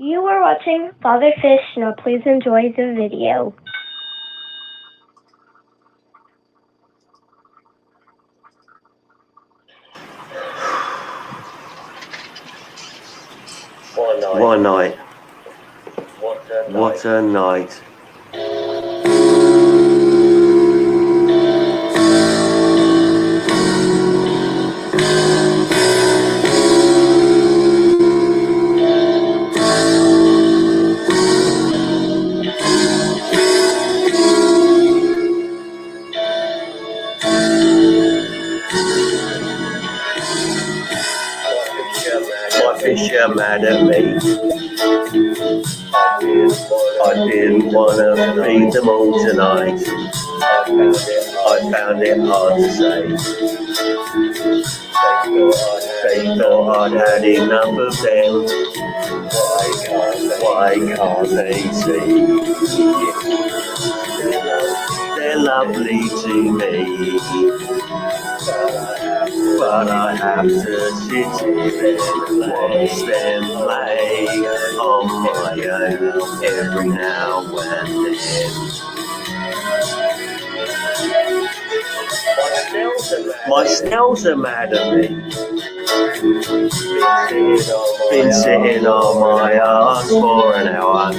You are watching Father Fish, now please enjoy the video. One night. What a night. My fish are mad at me. I didn't wanna feed them all tonight. I found it hard to say. They thought I'd had enough of them. Why can't they see? They're lovely to me, but I have to sit here and watch them play on my own every now and then. My snails are mad at me. Been sitting on my arse for an hour.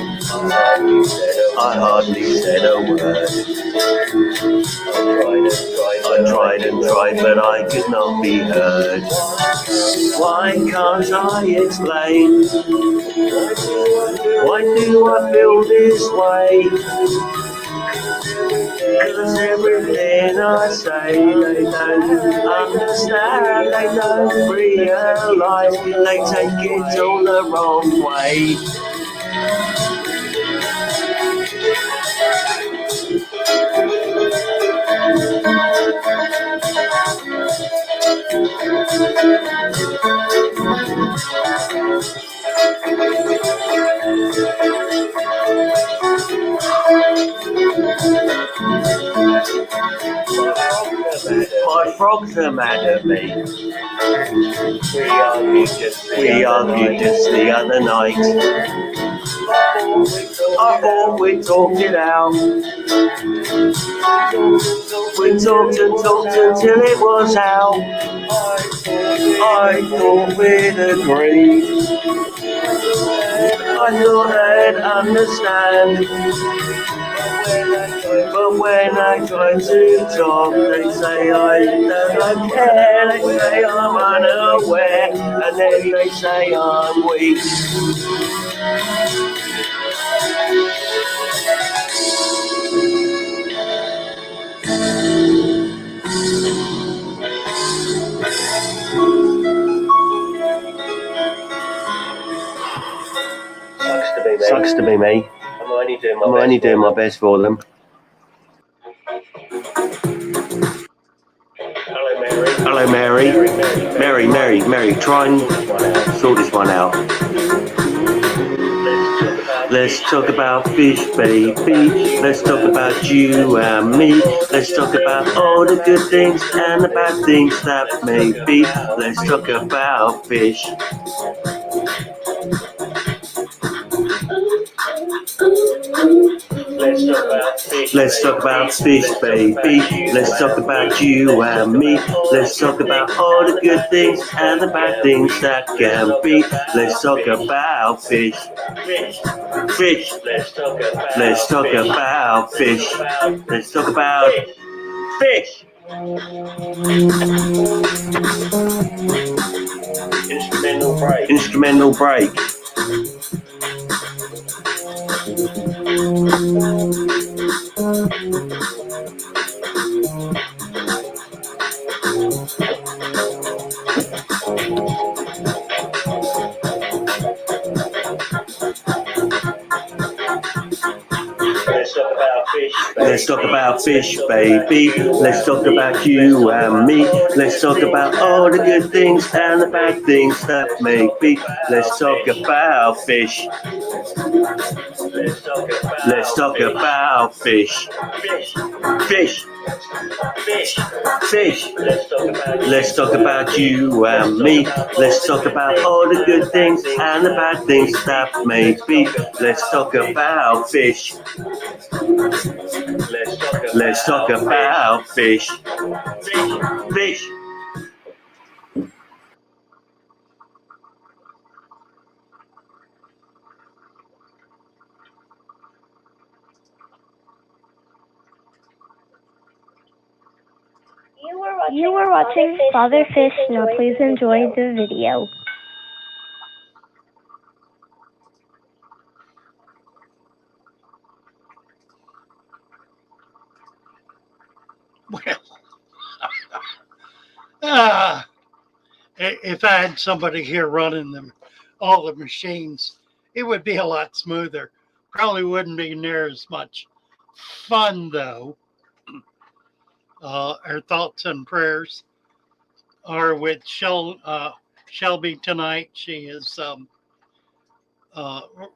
I hardly said a word. I tried and tried, but I could not be heard. Why can't I explain? Why do I feel this way? 'Cause everything I say, they don't understand, they don't realise, they take it all the wrong way. My frogs are mad at me. We argued just the other night. I thought we talked it out. We talked and talked until it was out. I thought we'd agreed. I thought I'd understand. But when I try to talk, they say I don't care, they say I'm unaware, and then they say I'm weak. Sucks to be me. I'm only doing my best for them. Hello, Mary. Mary, try and sort this one out. Let's talk about fish, baby. Let's talk about you and me. Let's talk about all the good things and the bad things that may be. Let's talk about fish. Let's talk about fish, baby. Let's talk about you and me. Let's talk about all the good things and the bad things that can be. Let's talk about fish. Fish. Let's talk about fish. Let's talk about fish. Instrumental break. Let's talk about fish, baby. Let's talk about you and me. Let's talk about all the good things and the bad things that may be. Let's talk about fish. Let's talk about fish. Fish. Fish. Fish. Let's talk about you and me. Let's talk about all the good things and the bad things that may be. Let's talk about fish. Let's talk about fish. Fish. You were watching Father Fish. Now please enjoy the video. Well, if I had somebody here running them, all the machines, it would be a lot smoother. Probably wouldn't be near as much fun, though. Our thoughts and prayers are with Shelby tonight. She is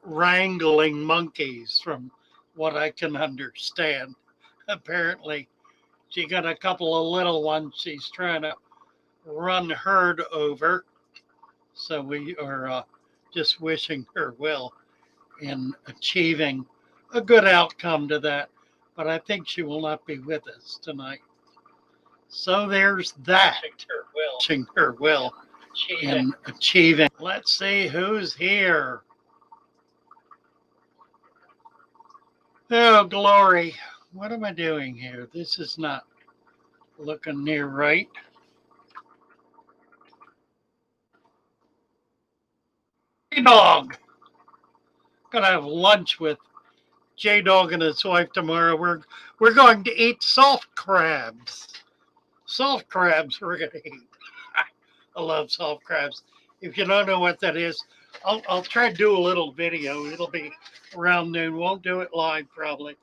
wrangling monkeys, from what I can understand. Apparently, she got a couple of little ones she's trying to run herd over. So we are just wishing her well in achieving a good outcome to that. But I think she will not be with us tonight. So there's that. Wishing her well in achieving. Let's see who's here. Oh, glory. What am I doing here? This is not looking near right. J-Dog. Gonna have lunch with J-Dog and his wife tomorrow. We're going to eat soft crabs. Soft crabs we're gonna eat. I love soft crabs. If you don't know what that is, I'll try to do a little video. It'll be around noon. Won't do it live probably,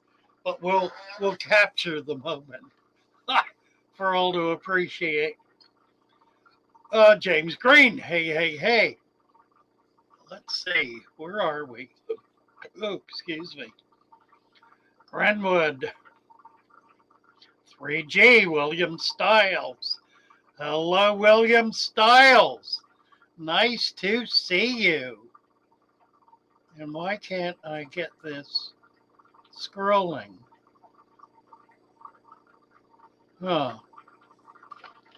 but we'll capture the moment for all to appreciate. James Green. Hey. Let's see. Where are we? Oh, excuse me. Grenwood. 3G. William Stiles. Hello, William Stiles. Nice to see you. And why can't I get this scrolling? Oh,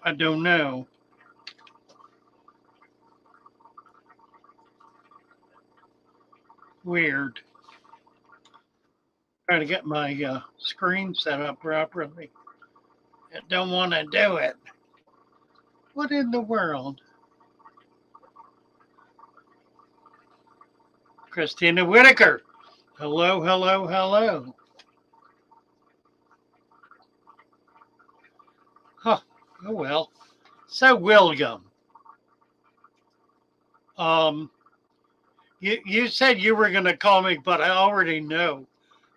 I don't know. Weird. Trying to get my screen set up properly. I don't want to do it. What in the world? Christina Whitaker. Hello. Huh. Oh well. So William. You said you were gonna call me, but I already know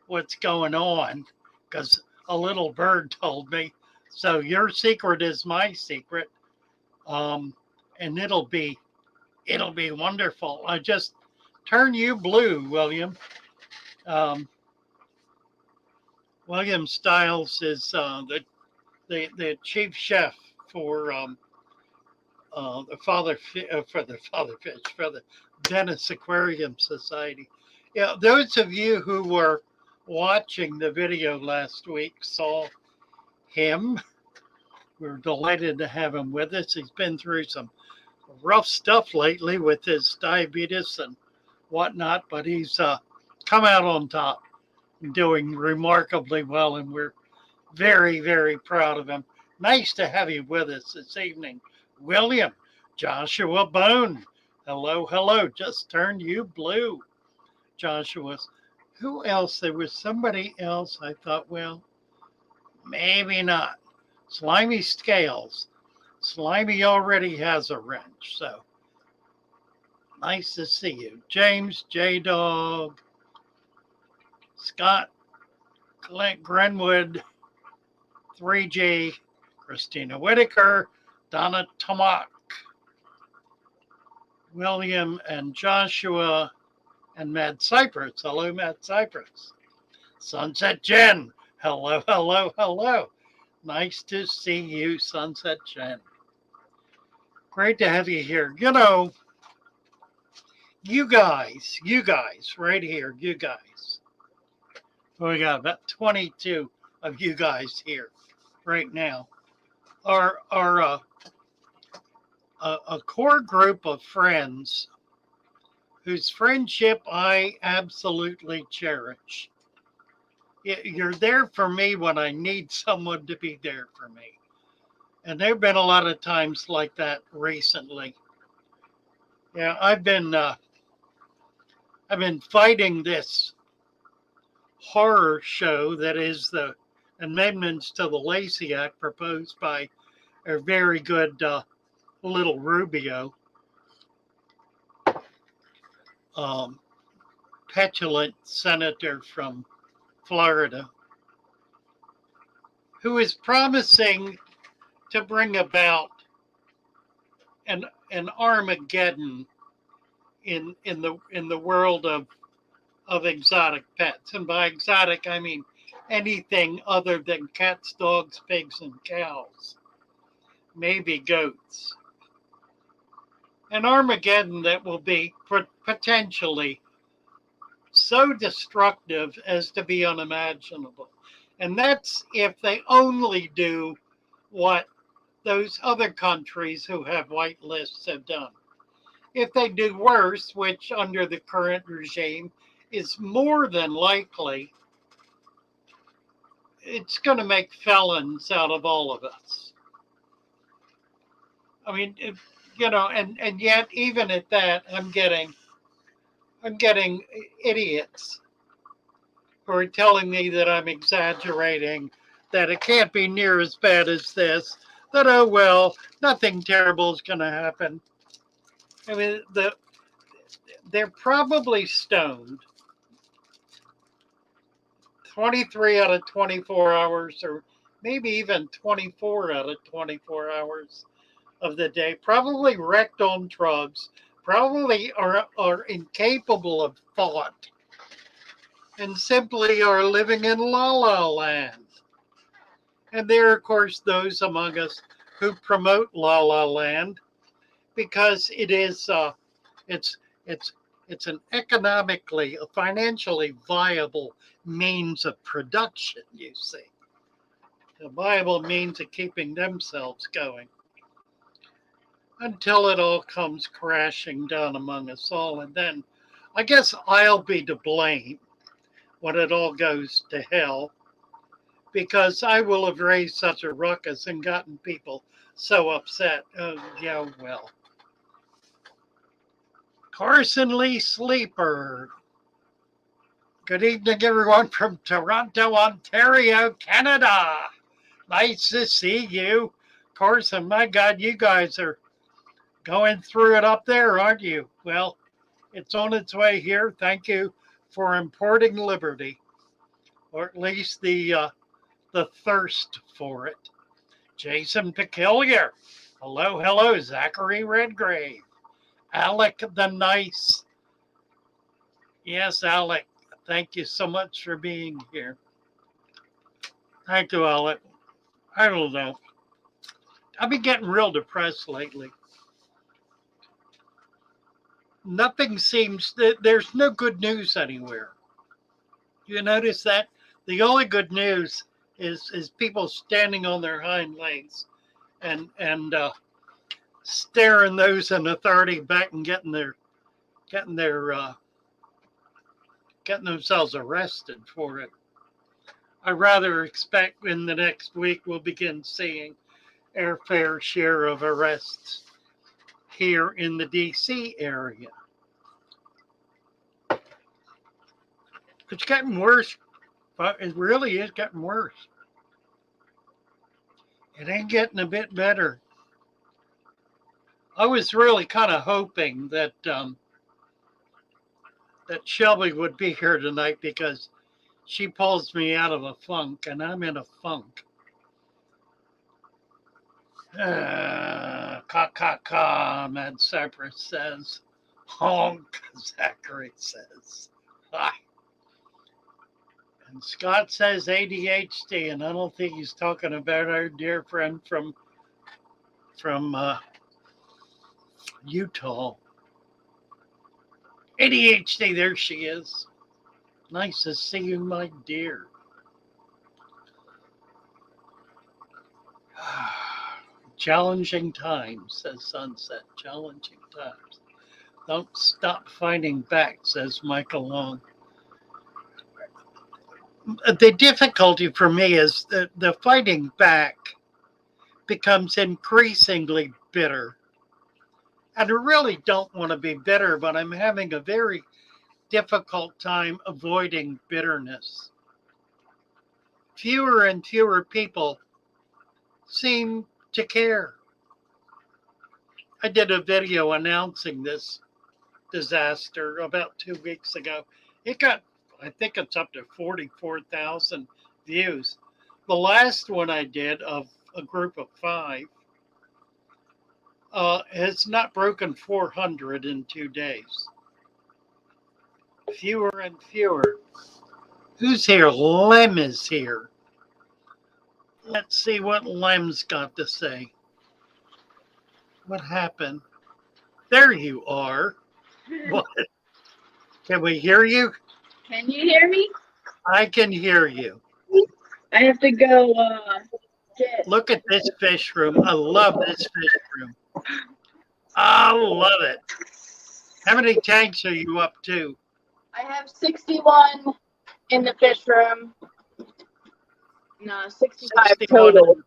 what's going on because a little bird told me. So your secret is my secret. And it'll be wonderful. I just turn you blue, William. William Stiles is the chief chef for the Dennis Aquarium Society. Yeah, those of you who were watching the video last week saw him. We're delighted to have him with us. He's been through some rough stuff lately with his diabetes and whatnot, but he's come out on top, doing remarkably well, and we're very, very proud of him. Nice to have you with us this evening, William. Joshua Bone. Hello. Just turned you blue, Joshua. Who else? There was somebody else. I thought, well, maybe not. Slimy Scales. Slimy already has a wrench, so nice to see you. James, J-Dog, Scott, Clint Grenwood, 3G, Christina Whitaker, Donna Tomac, William and Joshua, and Matt Cypress. Hello, Matt Cypress. Sunset Jen. Hello. Nice to see you, Sunset Jen. Great to have you here. You know, you guys, right here, you guys. We got about 22 of you guys here right now. Are a core group of friends whose friendship I absolutely cherish. You're there for me when I need someone to be there for me. And there have been a lot of times like that recently. Yeah, I've been fighting this horror show that is the amendments to the Lacey Act proposed by a very good little Rubio, um, petulant senator from Florida, who is promising to bring about an Armageddon in the world of exotic pets. And by exotic I mean anything other than cats, dogs, pigs, and cows, maybe goats. An Armageddon that will be potentially so destructive as to be unimaginable. And that's if they only do what those other countries who have white lists have done. If they do worse, which under the current regime is more than likely, it's going to make felons out of all of us. I mean, and yet even at that, I'm getting idiots who are telling me that I'm exaggerating, that it can't be near as bad as this, that, oh, well, nothing terrible is going to happen. I mean, they're probably stoned 23 out of 24 hours, or maybe even 24 out of 24 hours of the day, probably wrecked on drugs, probably are incapable of thought, and simply are living in la la land. And there are, of course, those among us who promote la la land because it's it's an economically, financially viable means of production. You see, a viable means of keeping themselves going until it all comes crashing down among us all, and then I guess I'll be to blame when it all goes to hell, because I will have raised such a ruckus and gotten people so upset. Oh, yeah, well. Carson Lee Sleeper. Good evening, everyone from Toronto, Ontario, Canada. Nice to see you. Carson, my God, you guys are going through it up there, aren't you? Well, it's on its way here. Thank you for importing liberty, or at least the thirst for it. Jason Peculiar. Hello, hello. Zachary Redgrave. Alec the Nice. Yes, Alec. Thank you so much for being here. Thank you, Alec. I don't know. I've been getting real depressed lately. Nothing seems, there's no good news anywhere. You notice that? The only good news is people standing on their hind legs and staring those in authority back and getting themselves arrested for it. I rather expect in the next week we'll begin seeing our fair share of arrests here in the DC area. It's getting worse. But it really is getting worse. It ain't getting a bit better. I was really kind of hoping that that Shelby would be here tonight because she pulls me out of a funk, and I'm in a funk. Mad Cypress says. Honk, Zachary says. Ah. And Scott says ADHD, and I don't think he's talking about our dear friend from Utah. ADHD, there she is. Nice to see you, my dear. Challenging times, says Sunset. Challenging times. Don't stop fighting back, says Michael Long. The difficulty for me is that the fighting back becomes increasingly bitter. And I really don't want to be bitter, but I'm having a very difficult time avoiding bitterness. Fewer and fewer people seem to care. I did a video announcing this disaster about 2 weeks ago. It got, I think it's up to 44,000 views. The last one I did of a group of 5 has not broken 400 in 2 days. Fewer and fewer. Who's here? Lem is here. Let's see what Lem's got to say. What happened? There you are. What? Can we hear you? Can you hear me? I can hear you. I have to go get. Look at this fish room. I love this fish room. I love it. How many tanks are you up to? I have 61 in the fish room. No, 65 61. total.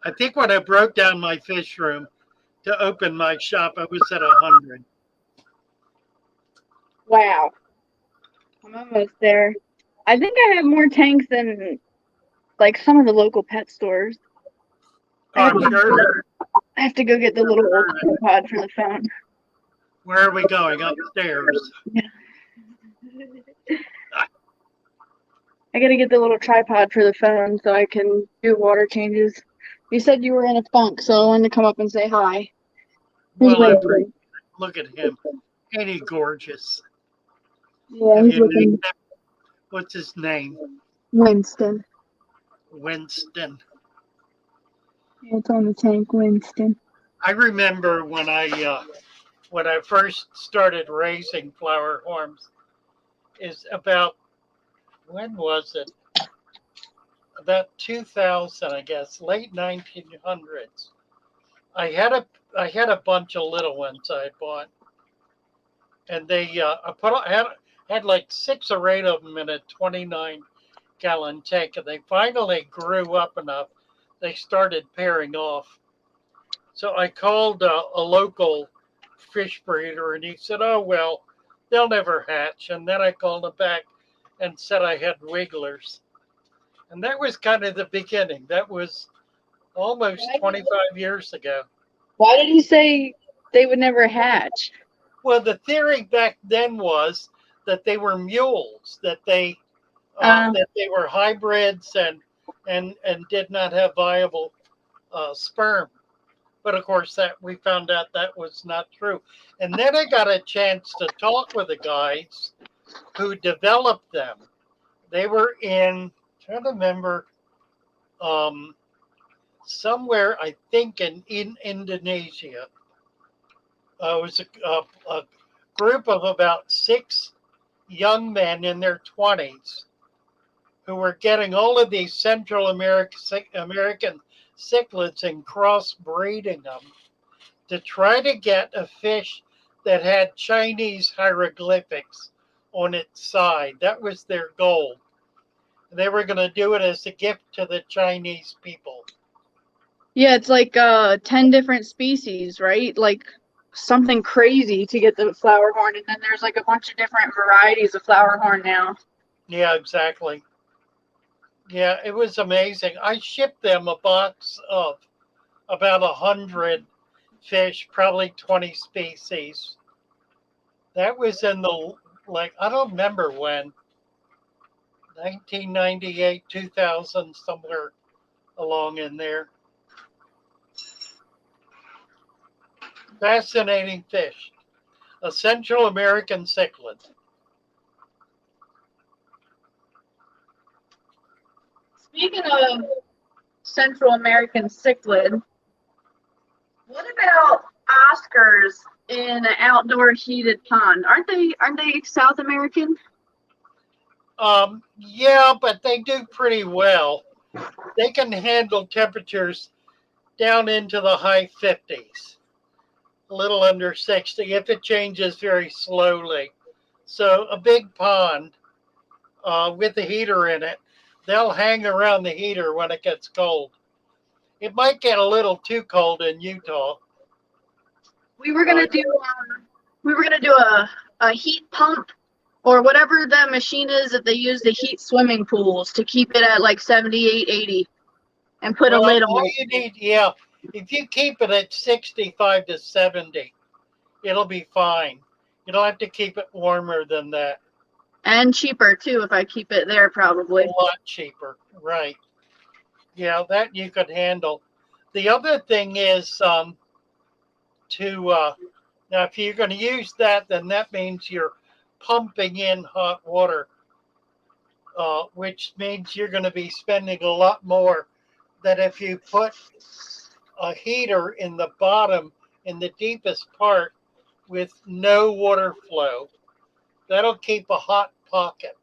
I think when I broke down my fish room to open my shop, I was at 100. Wow. I'm almost there. I think I have more tanks than like some of the local pet stores. I'm sure. I have to go get the little tripod for the phone. Where are we going? Upstairs. I gotta get the little tripod for the phone so I can do water changes. You said you were in a funk, so I wanted to come up and say hi. Well, look at him. Ain't he gorgeous? Yeah, he's looking. What's his name? Winston. Winston. Yeah, it's on the tank, Winston. I remember when I first started raising Flowerhorns, is about, when was it? About 2000, I guess, late 1900s. I had a bunch of little ones I bought, and they had like 6 or 8 of them in a 29-gallon tank, and they finally grew up enough. They started pairing off. So I called a local fish breeder, and he said, "Oh well, they'll never hatch." And then I called him back and said I had wigglers, and that was kind of the beginning. That was almost 25 years ago. Why did he say they would never hatch? Well, the theory back then was that they were mules, that they were hybrids and did not have viable sperm. But of course, that we found out that was not true. And then I got a chance to talk with the guys who developed them. They were I'm trying to remember, somewhere, I think in Indonesia. It was a group of about 6 young men in their 20s who were getting all of these Central American cichlids and crossbreeding them to try to get a fish that had Chinese hieroglyphics on its side. That was their goal. They were going to do it as a gift to the Chinese people. Yeah, it's like 10 different species, right? Like something crazy to get the flowerhorn, and then there's like a bunch of different varieties of flowerhorn now. Yeah, exactly. Yeah, it was amazing. I shipped them a box of about 100 fish, probably 20 species. That was in the, like, I don't remember when, 1998, 2000, somewhere along in there. Fascinating fish. A Central American cichlid. Speaking of Central American cichlid, what about Oscars in an outdoor heated pond? Aren't they South American? Yeah, but they do pretty well. They can handle temperatures down into the high 50s, a little under 60 if it changes very slowly. So a big pond with a heater in it, they'll hang around the heater when it gets cold. It might get a little too cold in Utah. We were gonna do a heat pump or whatever the machine is that they use to heat swimming pools to keep it at like 78, 80 and put a Well, lid on all it. you need, yeah, if you keep it at 65 to 70, it'll be fine. You don't have to keep it warmer than that. And cheaper too if I keep it there A probably. lot cheaper, right? Yeah, that you could handle. The other thing is now if you're going to use that, then that means you're pumping in hot water, which means you're going to be spending a lot more than if you put a heater in the bottom in the deepest part with no water flow. That'll keep a hot pocket.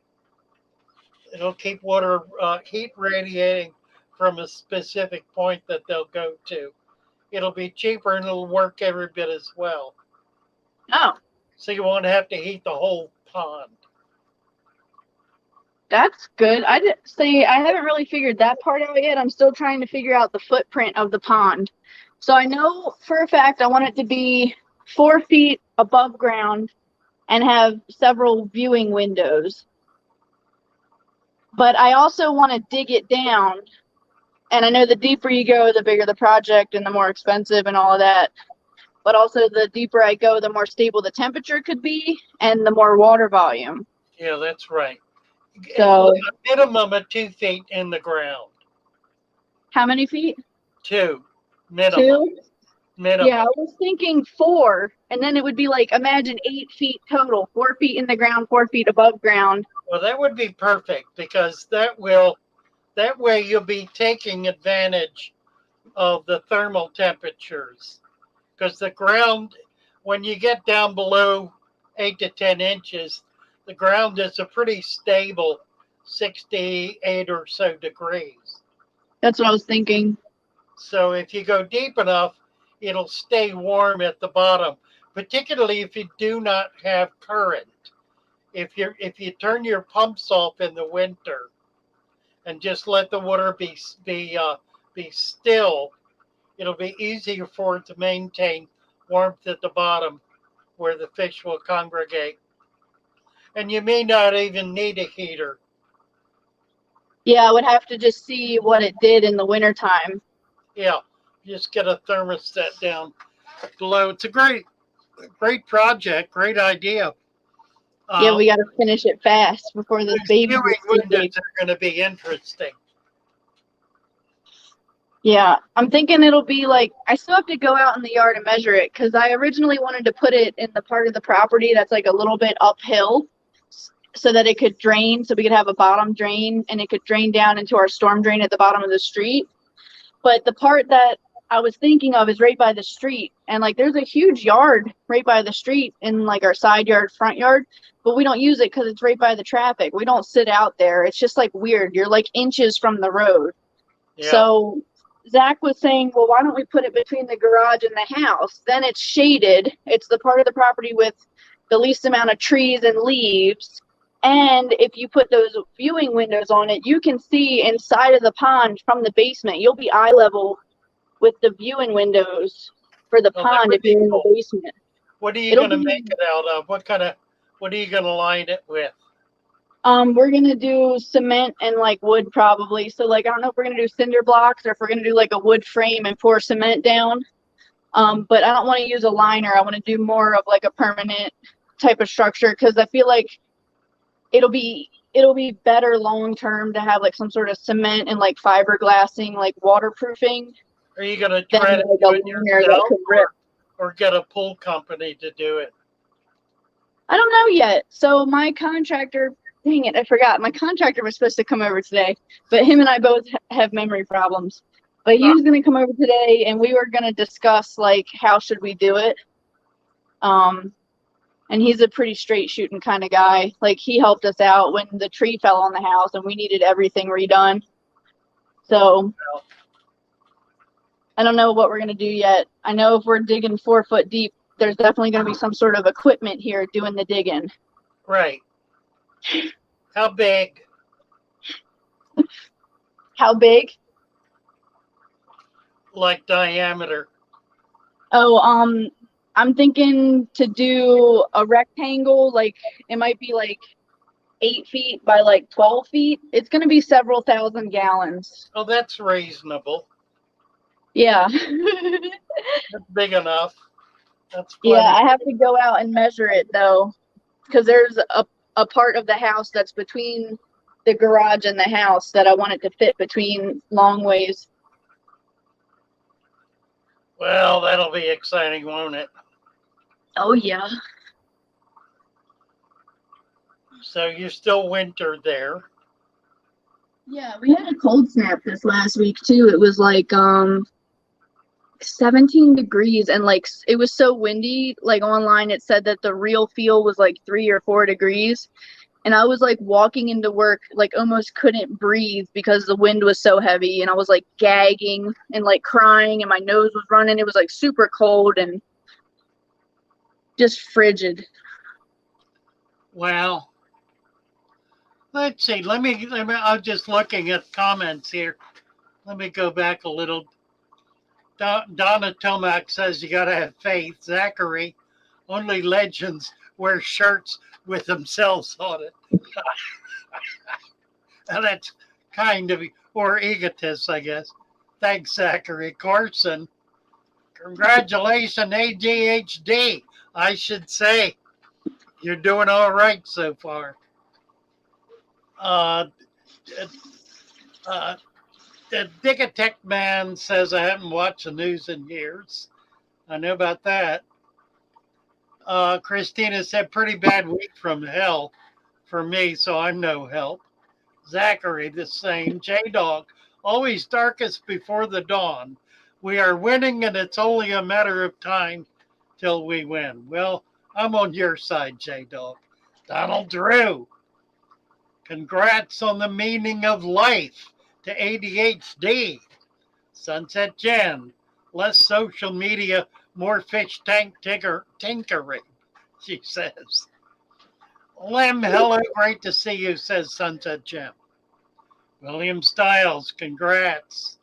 It'll keep water heat radiating from a specific point that they'll go to. It'll be cheaper and it'll work every bit as well. Oh, So you won't have to heat the whole pond. that's good. I haven't really figured that part out yet. I'm still trying to figure out the footprint of the pond. So I know for a fact I want it to be 4 feet above ground and have several viewing windows. But I also want to dig it down. And I know the deeper you go, the bigger the project and the more expensive and all of that. But also the deeper I go, the more stable the temperature could be and the more water volume. Yeah, that's right. So A minimum of 2 feet in the ground. how many feet? 2 minimum. 2? Minimum. Yeah, I was thinking 4, and then it would be like, imagine 8 feet total, 4 feet in the ground, 4 feet above ground. Well, that would be perfect because that way you'll be taking advantage of the thermal temperatures. Because the ground, when you get down below 8 to 10 inches, the ground is a pretty stable 68 or so degrees. That's what I was thinking. So if you go deep enough, it'll stay warm at the bottom, particularly if you do not have current. If you turn your pumps off in the winter and just let the water be still, it'll be easier for it to maintain warmth at the bottom where the fish will congregate. And you may not even need a heater. Yeah, I would have to just see what it did in the wintertime. Yeah, just get a thermostat down below. It's a great project, great idea. Yeah, we got to finish it fast before this baby Viewing gets too big. windows are going to be interesting. Yeah, I'm thinking it'll be like, I still have to go out in the yard and measure it because I originally wanted to put it in the part of the property that's like a little bit uphill so that it could drain, so we could have a bottom drain and it could drain down into our storm drain at the bottom of the street. But the part that I was thinking of is right by the street, and like there's a huge yard right by the street in like our side yard, front yard, but we don't use it because it's right by the traffic. We don't sit out there. It's just like weird. You're like inches from the road. Yeah. So Zach was saying, well, why don't we put it between the garage and the house? Then it's shaded. It's the part of the property with the least amount of trees and leaves. And if you put those viewing windows on it, you can see inside of the pond from the basement. You'll be eye level with the viewing windows for the pond if you're in the basement. What are you going to make it out of? What are you going to line it with? We're going to do cement and like wood probably. So like, I don't know if we're going to do cinder blocks or if we're going to do like a wood frame and pour cement down. But I don't want to use a liner. I want to do more of like a permanent type of structure because I feel like it'll be better long term to have like some sort of cement and like fiberglassing, like waterproofing. Are you going to try to do it yourself or get a pool company to do it? I don't know yet. So my contractor dang it, I forgot. My contractor was supposed to come over today, but him and I both have memory problems. But he was going to come over today, and we were going to discuss, like, how should we do it. And he's a pretty straight shooting kind of guy. Like, he helped us out when the tree fell on the house and we needed everything redone. So I don't know what we're going to do yet. I know if we're digging 4 foot deep, there's definitely going to be some sort of equipment here doing the digging. Right. How big? How big? Like diameter. Oh, I'm thinking to do a rectangle, like it might be like 8 feet by like 12 feet. It's going to be several thousand gallons. Oh, that's reasonable. Yeah. That's big enough. That's Yeah, plenty. I have to go out and measure it though, because there's a part of the house that's between the garage and the house that I want it to fit between long ways. Well, that'll be exciting, won't it? Oh, yeah. So you're still winter there. Yeah, we had a cold snap this last week too. It was like 17 degrees, and like it was so windy. Like online it said that the real feel was like 3 or 4 degrees, and I was like walking into work like almost couldn't breathe because the wind was so heavy, and I was like gagging and like crying, and my nose was running. It was like super cold and just frigid. Well, let's see. Let me. I'm just looking at comments here. Let me go back a little. Donna Tomac says you got to have faith. Zachary, only legends wear shirts with themselves on it. Now that's kind of, or egotists, I guess. Thanks, Zachary. Carson, congratulations, ADHD. I should say, you're doing all right so far. The Digitech man says I haven't watched the news in years. I know about that. Christina said pretty bad week from hell for me, so I'm no help. Zachary, the same. J-Dog, always darkest before the dawn. We are winning, and it's only a matter of time till we win. Well, I'm on your side, J-Dog. Donald Drew, congrats on the meaning of life to ADHD. Sunset Jen, less social media, more fish tank tinkering, she says. Lem, hello, great to see you, says Sunset Jen. William Stiles, congrats.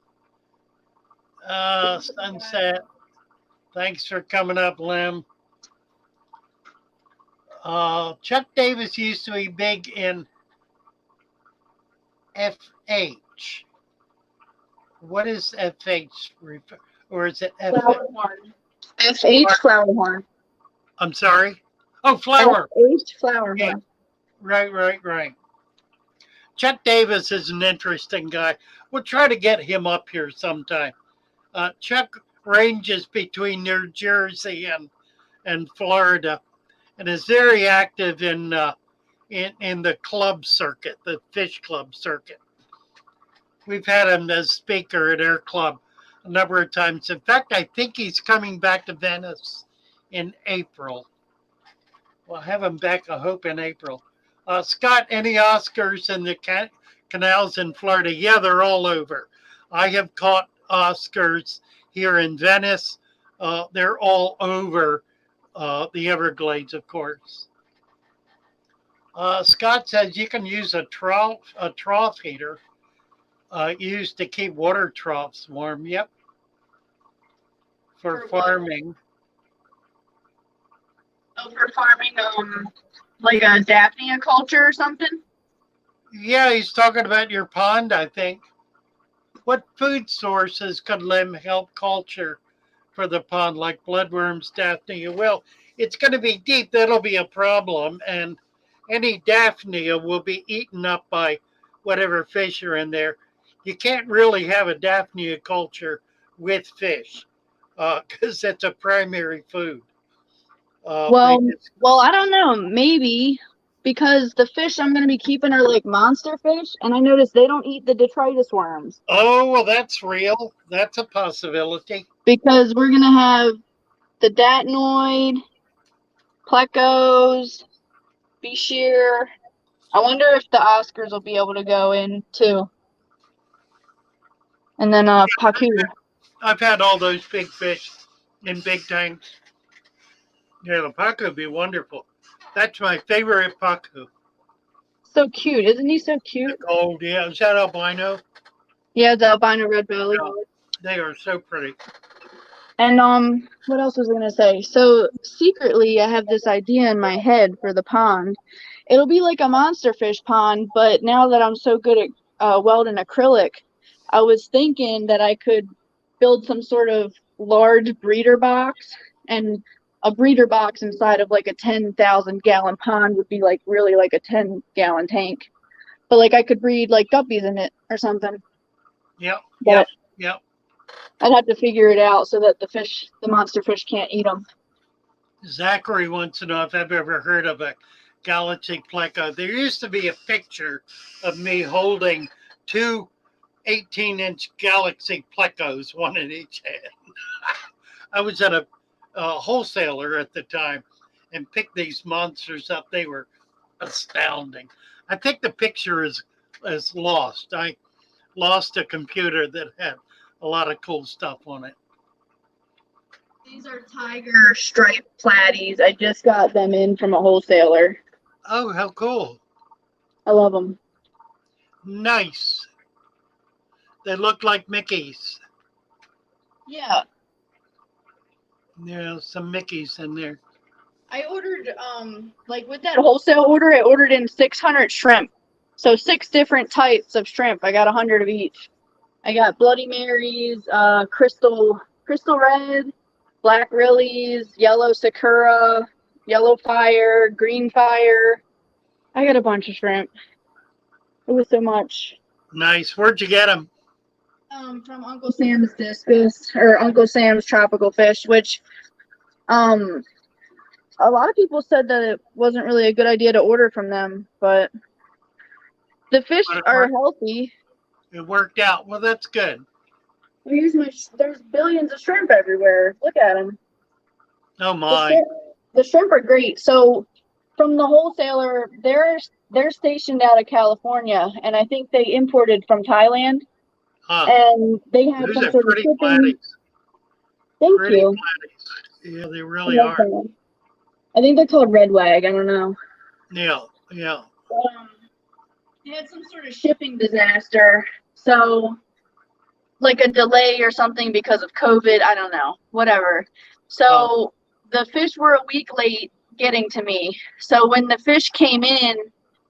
Sunset, thanks for coming up, Lem. Chuck Davis used to be big in FH. What is FH? Or is it FH? Flowerhorn. FH Flowerhorn. I'm sorry? Oh, flower. FH Flowerhorn. Yeah. Right. Chuck Davis is an interesting guy. We'll try to get him up here sometime. Chuck ranges between New Jersey and Florida, and is very active in the club circuit, the fish club circuit. We've had him as speaker at our club a number of times. In fact, I think he's coming back to Venice in April. We'll have him back, I hope, in April. Scott, any Oscars in the canals in Florida? Yeah, they're all over. I have caught Oscars here in Venice. They're all over the Everglades, of course. Scott says you can use a trough heater used to keep water troughs warm. Yep. For farming. Oh, for farming, like a Daphnia culture or something? Yeah, he's talking about your pond, I think. What food sources could Lem help culture for the pond, like bloodworms, Daphnia? Well, it's going to be deep. That'll be a problem. And any Daphnia will be eaten up by whatever fish are in there. You can't really have a Daphnia culture with fish because that's a primary food. Well, I don't know. Maybe because the fish I'm going to be keeping are like monster fish, and I noticed they don't eat the detritus worms. Oh, well, that's real. That's a possibility. Because we're going to have the datinoid, plecos, Bishir. I wonder if the Oscars will be able to go in too. And then Paku. I've had all those big fish in big tanks. Yeah, the pacu would be wonderful. That's my favorite pacu. So cute. Isn't he so cute? The gold, yeah. Is that albino? Yeah, the albino red belly. Yeah, they are so pretty. And what else was I gonna say? So secretly I have this idea in my head for the pond. It'll be like a monster fish pond, but now that I'm so good at welding acrylic, I was thinking that I could build some sort of large breeder box, and a breeder box inside of like a 10,000 gallon pond would be like really like a 10-gallon tank. But like I could breed like guppies in it or something. Yep, But yep, yep. I'd have to figure it out so that the monster fish can't eat them. Zachary wants to know if I've ever heard of a galaxy pleco. There used to be a picture of me holding two 18-inch galaxy plecos, one in each hand. I was at a wholesaler at the time and picked these monsters up. They were astounding. I think the picture is lost. I lost a computer that had a lot of cool stuff on it. These are tiger striped platies. I just got them in from a wholesaler. Oh, how cool. I love them. Nice. They look like Mickeys. Yeah. There's some Mickeys in there. I ordered, like with that wholesale order, I ordered in 600 shrimp. So 6 different types of shrimp. I got 100 of each. I got Bloody Marys, crystal red, black lilies, yellow sakura, yellow fire, green fire. I got a bunch of shrimp. It was so much. Nice. Where'd you get them? From Uncle Sam's Discus, or Uncle Sam's Tropical Fish, which a lot of people said that it wasn't really a good idea to order from them, but the fish are healthy. It worked out. Well, that's good. There's billions of shrimp everywhere. Look at them. Oh my. The shrimp are great. So from the wholesaler, they're stationed out of California, and I think they imported from Thailand. Huh. And they have Those some are sort of pretty shipping. platies. Thank Pretty you. platies. Yeah, they really are. Them. I think they're called red wag. I don't know. Yeah, yeah. They had some sort of shipping disaster. So, like a delay or something because of COVID. I don't know. Whatever. So, the fish were a week late getting to me. So, when the fish came in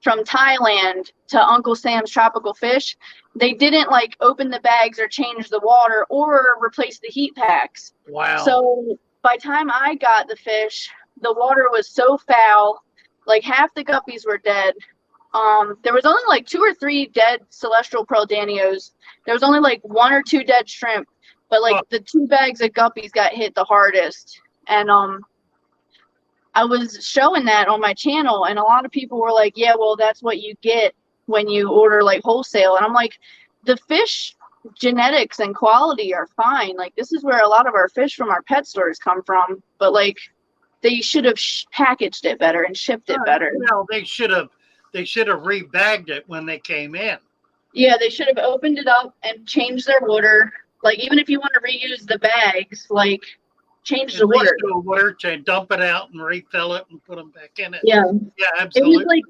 from Thailand to Uncle Sam's Tropical Fish, they didn't like open the bags or change the water or replace the heat packs. Wow. So by the time I got the fish, the water was so foul, like half the guppies were dead. There was only like 2 or 3 dead celestial pearl danios. There was only like 1 or 2 dead shrimp, but like the 2 bags of guppies got hit the hardest. And I was showing that on my channel, and a lot of people were like, yeah, well, that's what you get when you order like wholesale. And I'm like, the fish genetics and quality are fine. Like, this is where a lot of our fish from our pet stores come from, but like they should have packaged it better and shipped it better. Well, they should have rebagged it when they came in. Yeah, they should have opened it up and changed their water. Like, even if you want to reuse the bags, like, change the water. Do a water change, dump it out and refill it and put them back in it. Yeah. Yeah, absolutely.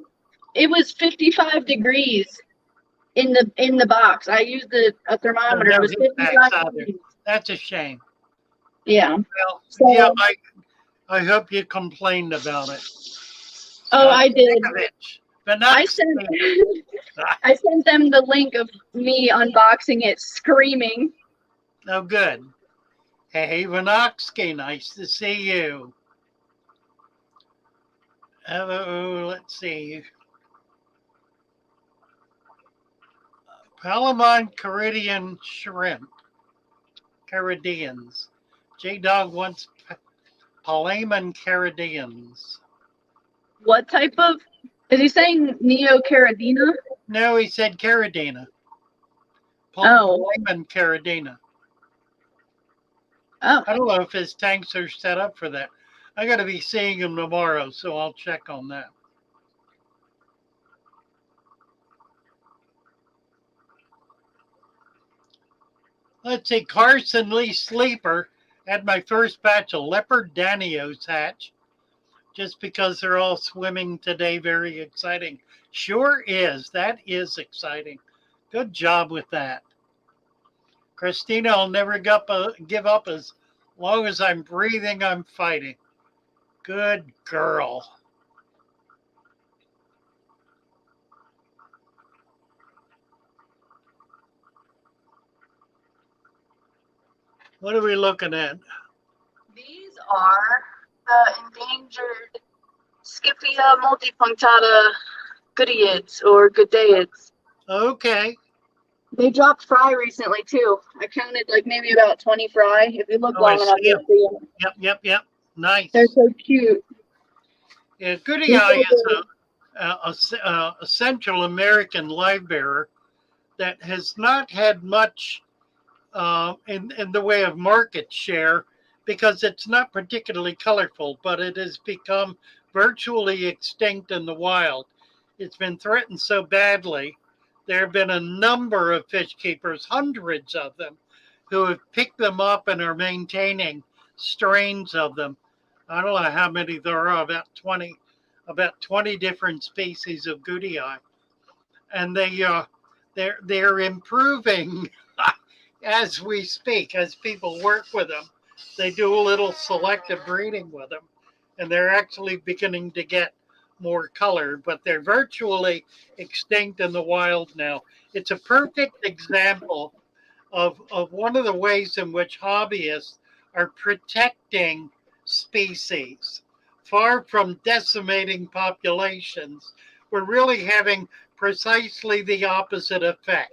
It was 55 degrees in the box. I used a thermometer. It was 55 degrees. That's a shame. Yeah. Well, so, yeah, I hope you complained about it. Oh, I did. But not I sent them the link of me unboxing it, screaming. Oh, good. Hey, Vanoxky, nice to see you. Hello, let's see. Palamon Caridian shrimp. Caridians. J-Dog wants Palamon Caridians. What type of Is he saying Neocaridina? No, he said Caridina. Oh. Polyman Caridina. Oh. I don't know if his tanks are set up for that. I got to be seeing him tomorrow, so I'll check on that. Let's see, Carson Lee Sleeper had my first batch of leopard danios hatch, just because they're all swimming today. Very exciting. Sure is. That is exciting. Good job with that. Christina, I'll never give up as long as I'm breathing, I'm fighting. Good girl. What are we looking at? These are the endangered Scipia multipunctata goodeids or goodeids. Okay. They dropped fry recently too. I counted like maybe about 20 fry. If you look Oh, I long enough, see you'll them. see them. Yep. Nice. They're so cute. Yeah, Goodie Eye is a Central American live bearer that has not had much in the way of market share because it's not particularly colorful, but it has become virtually extinct in the wild. It's been threatened so badly. There have been a number of fish keepers, hundreds of them, who have picked them up and are maintaining strains of them. I don't know how many there are, about 20 different species of Goodie Eye. And they're improving as we speak, as people work with them. They do a little selective breeding with them, and they're actually beginning to get more color, but they're virtually extinct in the wild now. It's a perfect example of one of the ways in which hobbyists are protecting species. Far from decimating populations, we're really having precisely the opposite effect.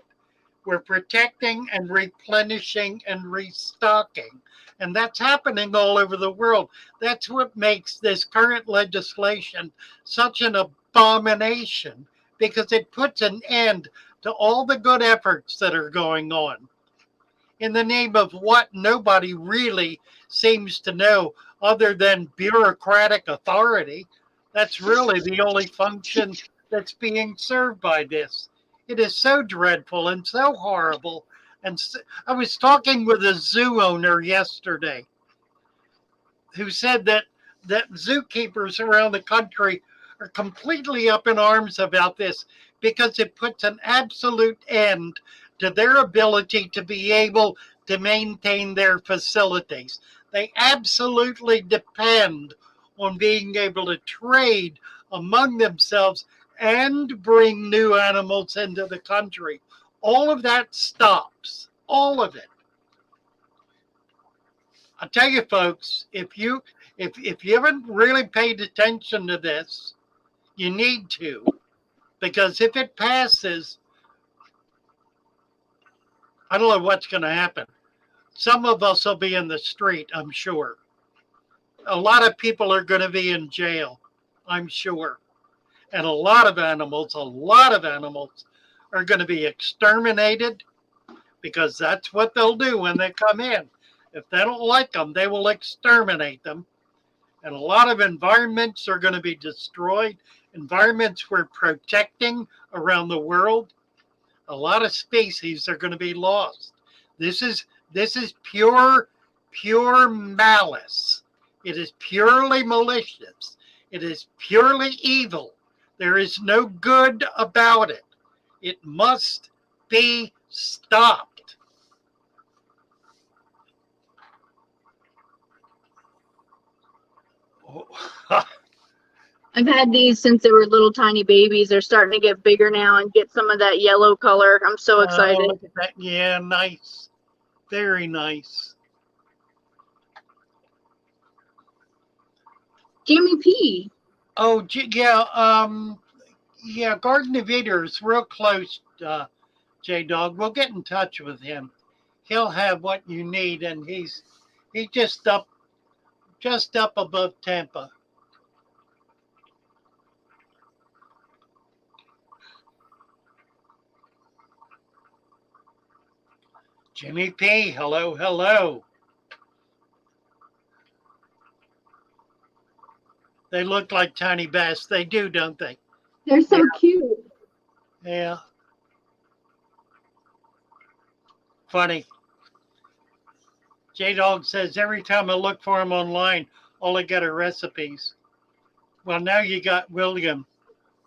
We're protecting and replenishing and restocking. And that's happening all over the world. That's what makes this current legislation such an abomination, because it puts an end to all the good efforts that are going on in the name of what nobody really seems to know other than bureaucratic authority. That's really the only function that's being served by this. It is so dreadful and so horrible. And I was talking with a zoo owner yesterday who said that zookeepers around the country are completely up in arms about this because it puts an absolute end to their ability to be able to maintain their facilities. They absolutely depend on being able to trade among themselves and bring new animals into the country. All of that stops. All of it. I tell you, folks, if you haven't really paid attention to this, you need to, because if it passes, I don't know what's going to happen. Some of us will be in the street, I'm sure. A lot of people are going to be in jail, I'm sure. And a lot of animals are going to be exterminated, because that's what they'll do when they come in. If they don't like them, they will exterminate them. And a lot of environments are going to be destroyed. Environments we're protecting around the world. A lot of species are going to be lost. This is pure malice. It is purely malicious. It is purely evil. There is no good about it. It must be stopped. I've had these since they were little tiny babies. They're starting to get bigger now and get some of that yellow color. I'm so excited. Oh, look at that. Yeah, nice. Very nice. Jimmy P. Oh, yeah, Garden of Eater's real close, J-Dog. We'll get in touch with him. He'll have what you need, and he's just up above Tampa. Jimmy P, hello, hello. They look like tiny bass. They do, don't they? They're so cute. Yeah. Funny. J-Dog says, every time I look for them online, all I get are recipes. Well, now you got William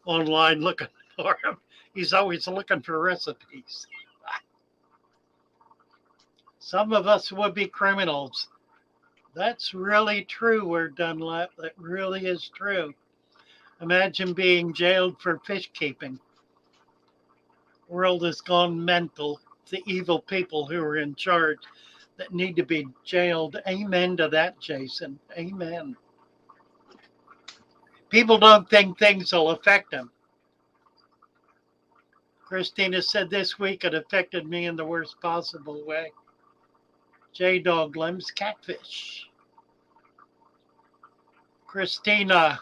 online looking for him. He's always looking for recipes. Some of us would be criminals. That's really true, Word Dunlap. That really is true. Imagine being jailed for fish keeping. World has gone mental. The evil people who are in charge that need to be jailed. Amen to that, Jason. Amen. People don't think things will affect them. Christina said this week it affected me in the worst possible way. J-Dog limbs catfish. Christina.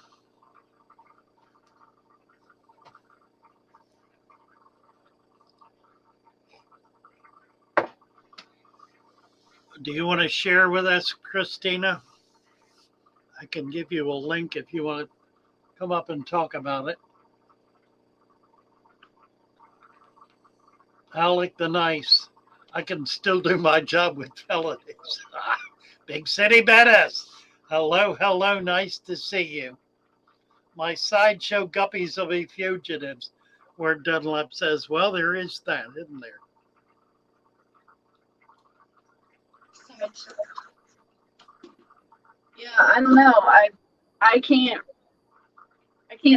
Do you want to share with us, Christina? I can give you a link if you want to come up and talk about it. Alec the Nice. I can still do my job with felonies. Big City Bettas. Hello, hello. Nice to see you. My sideshow guppies will be fugitives. Where Dunlap says, well, there is that, isn't there? Yeah, I don't know. I can't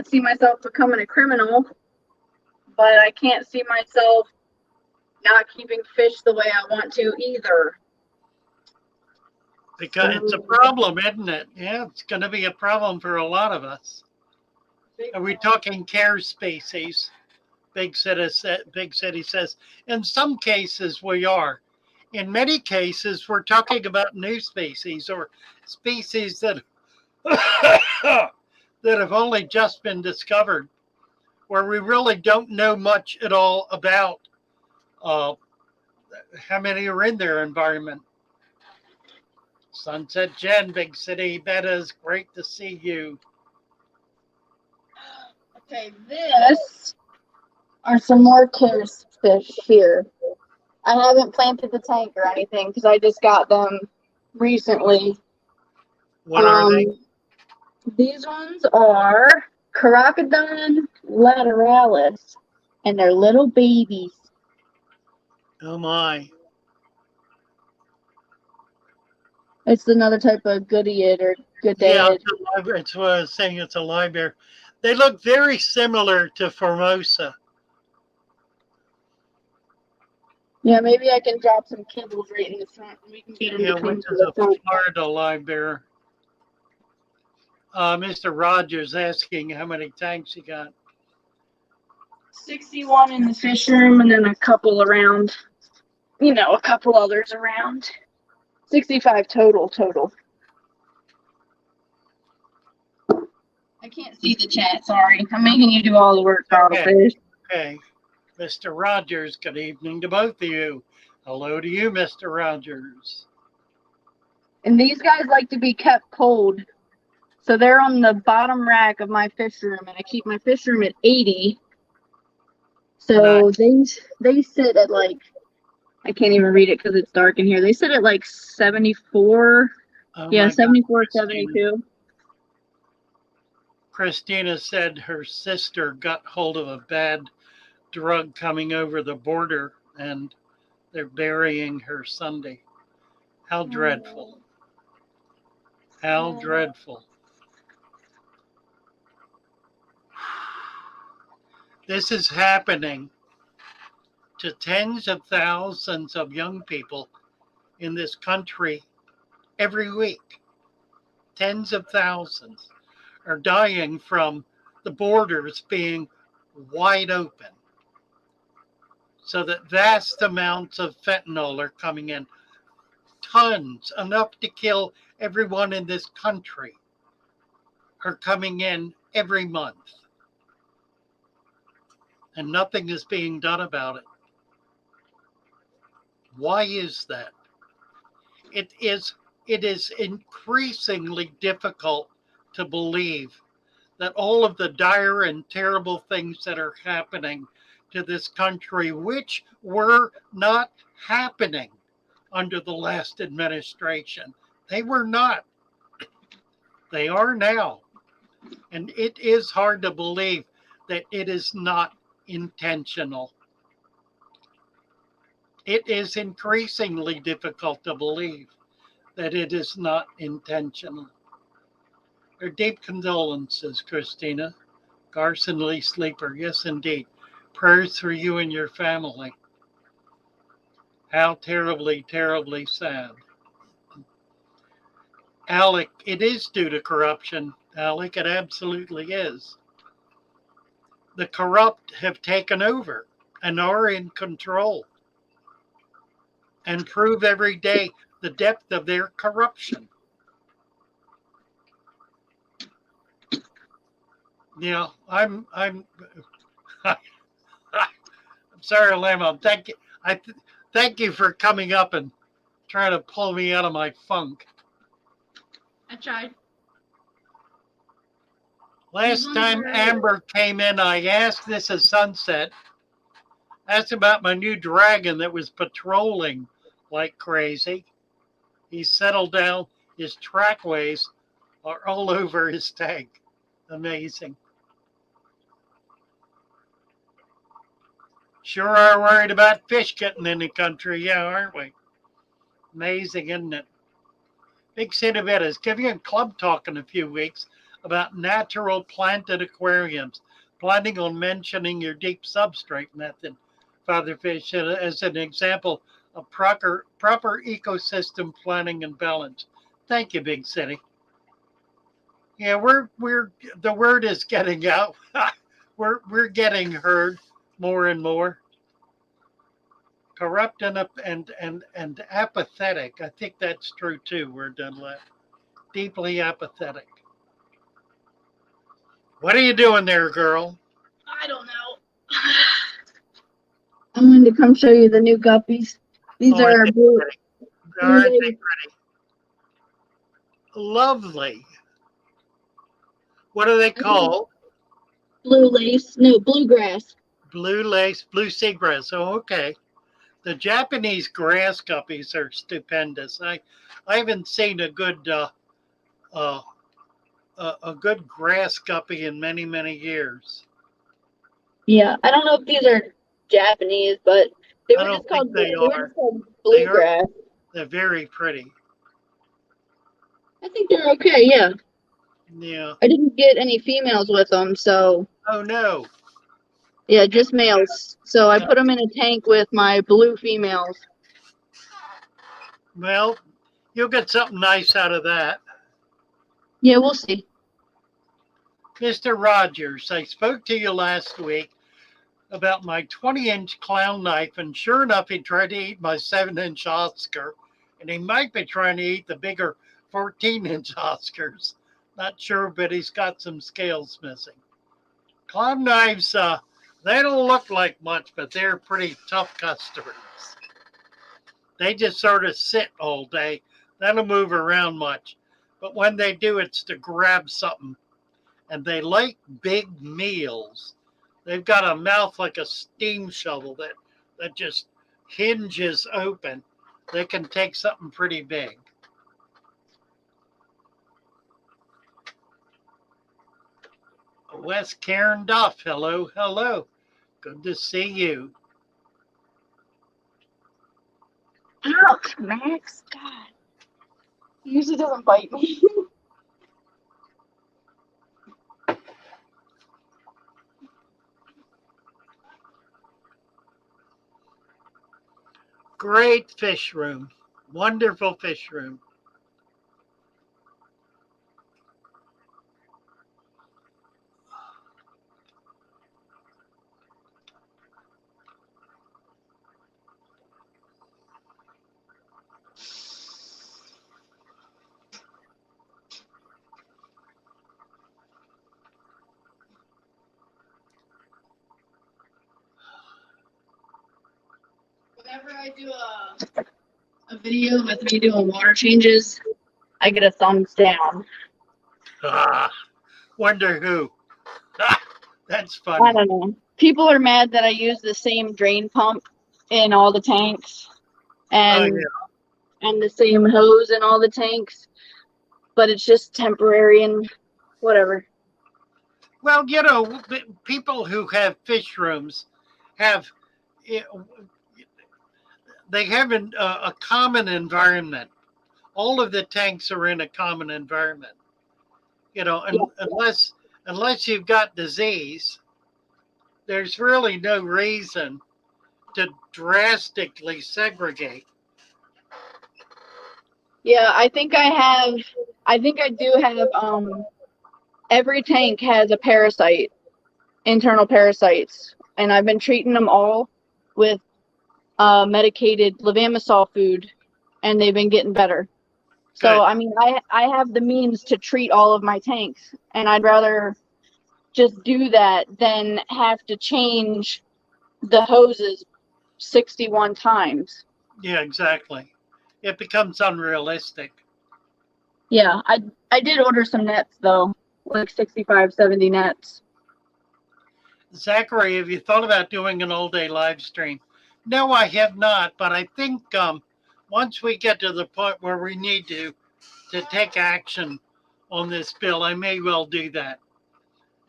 see myself becoming a criminal, but I can't see myself not keeping fish the way I want to either. Because it's a problem, isn't it? Yeah, it's going to be a problem for a lot of us. Are we talking care species? Big City says, in some cases we are. In many cases, we're talking about new species or species that that have only just been discovered, where we really don't know much at all about how many are in their environment. Sunset Jen, Big City Bettas, great to see you. Okay, this are some more care fish here. I haven't planted the tank or anything because I just got them recently. What are they? These ones are Crocodon lateralis, and they're little babies. Oh my. It's another type of goodiid or Yeah, goodayid. it's what I was saying. It's a live bear. They look very similar to Formosa. Yeah, maybe I can drop some kibbles right in the front and we can get them Yeah, to come which to is the a front. Florida live bear. Mr. Rogers asking how many tanks you got. 61 in the fish room and then a couple around, a couple others around. 65 total. I can't see the chat, sorry. I'm making you do all the work, fish. Okay. Mr. Rogers, good evening to both of you. Hello to you, Mr. Rogers. And these guys like to be kept cold. So they're on the bottom rack of my fish room, and I keep my fish room at 80. So nice. they sit at like, I can't even read it because it's dark in here. They sit at like 74. Oh yeah, 74, God, 72. Christina said her sister got hold of a bad drug coming over the border and they're burying her Sunday. How dreadful. How dreadful. This is happening to tens of thousands of young people in this country every week. Tens of thousands are dying from the borders being wide open. So that vast amounts of fentanyl are coming in. Tons, enough to kill everyone in this country, are coming in every month. And nothing is being done about it. Why is that? It is increasingly difficult to believe that all of the dire and terrible things that are happening to this country, which were not happening under the last administration, they were not. They are now. And it is hard to believe that it is not intentional. It is increasingly difficult to believe that it is not intentional. Our deep condolences, Christina. Garson Lee Sleeper, yes, indeed. Prayers for you and your family. How terribly, terribly sad. Alec, it is due to corruption. Alec, it absolutely is. The corrupt have taken over and are in control and prove every day the depth of their corruption. Yeah, I'm sorry, Lamb. Thank you for coming up and trying to pull me out of my funk. I tried. Last time Amber came in, I asked this at sunset, asked about my new dragon that was patrolling like crazy. He settled down. His trackways are all over his tank. Amazing. Sure are worried about fish getting in the country, yeah, aren't we? Amazing, isn't it? Big City Betta is giving a club talk in a few weeks about natural planted aquariums, planning on mentioning your deep substrate method, Father Fish, as an example of proper ecosystem planning and balance. Thank you, Big City. Yeah, we're the word is getting out. we're getting heard more and more. Corrupt and apathetic. I think that's true too. We're done left. Deeply apathetic. What are you doing there, girl? I don't know. I wanted to come show you the new guppies. These are our blue. Aren't they pretty? Lovely. What are they called? Blue lace. No, bluegrass. Blue lace, blue seagrass. Oh, okay. The Japanese grass guppies are stupendous. I haven't seen a good uh, a good grass guppy in many years. Yeah, I don't know if these are Japanese, but they were just called. They are. Bluegrass. They're very pretty. I think they're okay. Yeah. Yeah. I didn't get any females with them, so. Oh no. Yeah, just males. So I put them in a tank with my blue females. Well, you'll get something nice out of that. Yeah, we'll see. Mr. Rogers, I spoke to you last week about my 20-inch clown knife, and sure enough, he tried to eat my 7-inch Oscar, and he might be trying to eat the bigger 14-inch Oscars. Not sure, but he's got some scales missing. Clown knives, they don't look like much, but they're pretty tough customers. They just sort of sit all day. They don't move around much. But when they do, it's to grab something. And they like big meals. They've got a mouth like a steam shovel that just hinges open. They can take something pretty big. Wes Karen Duff, hello, hello. Good to see you. Ouch, Max. God. He usually doesn't bite me. Great fish room. Wonderful fish room. Whenever I I do a video with me doing water changes, I get a thumbs down. Wonder who. That's I funny. don't know. People are mad that I use the same drain pump in all the tanks and the same hose in all the tanks, but it's just temporary and whatever. Well, people who have fish rooms have they have a common environment. All of the tanks are in a common environment. And unless you've got disease, there's really no reason to drastically segregate. Yeah, I think I do have every tank has a parasite, internal parasites, and I've been treating them all with medicated levamisole food, and they've been getting better. So, Good. I mean, I have the means to treat all of my tanks, and I'd rather just do that than have to change the hoses 61 times. Yeah, exactly. It becomes unrealistic. Yeah, I did order some nets, though, like 65, 70 nets. Zachary, have you thought about doing an all-day live stream? No, I have not, but I think once we get to the point where we need to take action on this bill, I may well do that,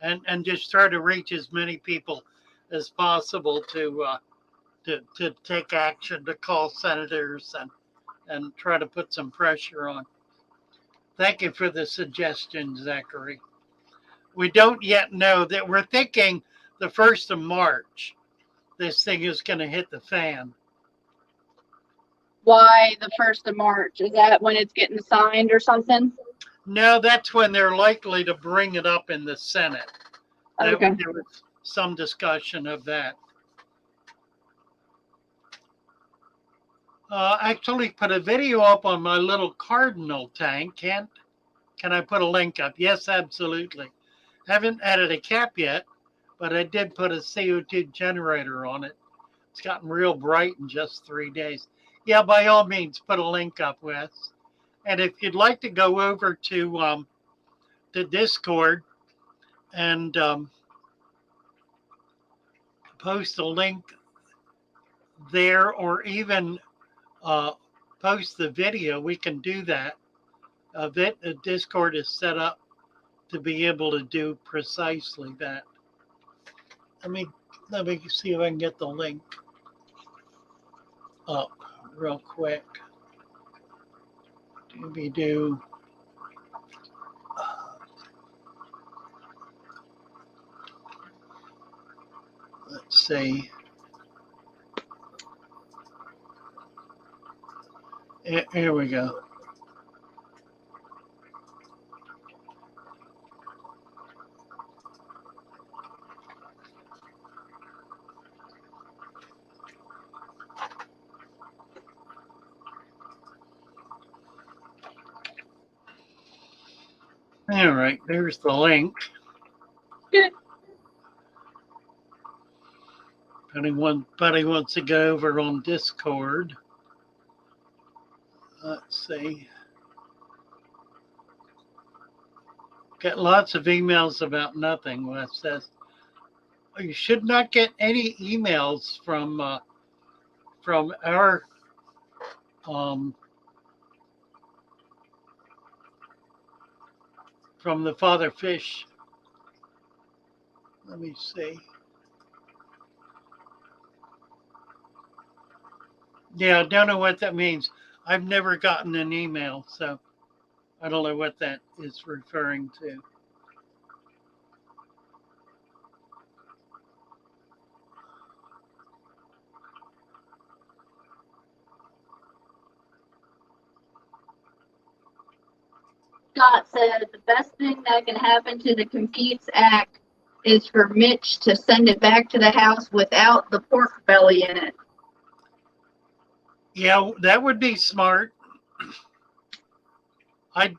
and just try to reach as many people as possible to take action, to call senators and try to put some pressure on. Thank you for the suggestion, Zachary. We don't yet know that. We're thinking the 1st of March, this thing is going to hit the fan. Why the 1st of March? Is that when it's getting signed or something? No, that's when they're likely to bring it up in the Senate. Okay. There was some discussion of that. Actually put a video up on my little cardinal tank. Can I put a link up? Yes, absolutely. Haven't added a cap yet, but I did put a CO2 generator on it. It's gotten real bright in just 3 days. Yeah, by all means, put a link up, Wes. And if you'd like to go over to Discord and post a link there, or even post the video, we can do that. Discord is set up to be able to do precisely that. Let me see if I can get the link up real quick. Do let's see. Here we go. All right, there's the link. Good. Buddy wants to go over on Discord. Let's see. Get lots of emails about nothing, Wes says. You should not get any emails from our from the Father Fish. Let me see. Yeah, I don't know what that means. I've never gotten an email, so I don't know what that is referring to. Scott said the best thing that can happen to the Competes Act is for Mitch to send it back to the House without the pork belly in it. Yeah, that would be smart. I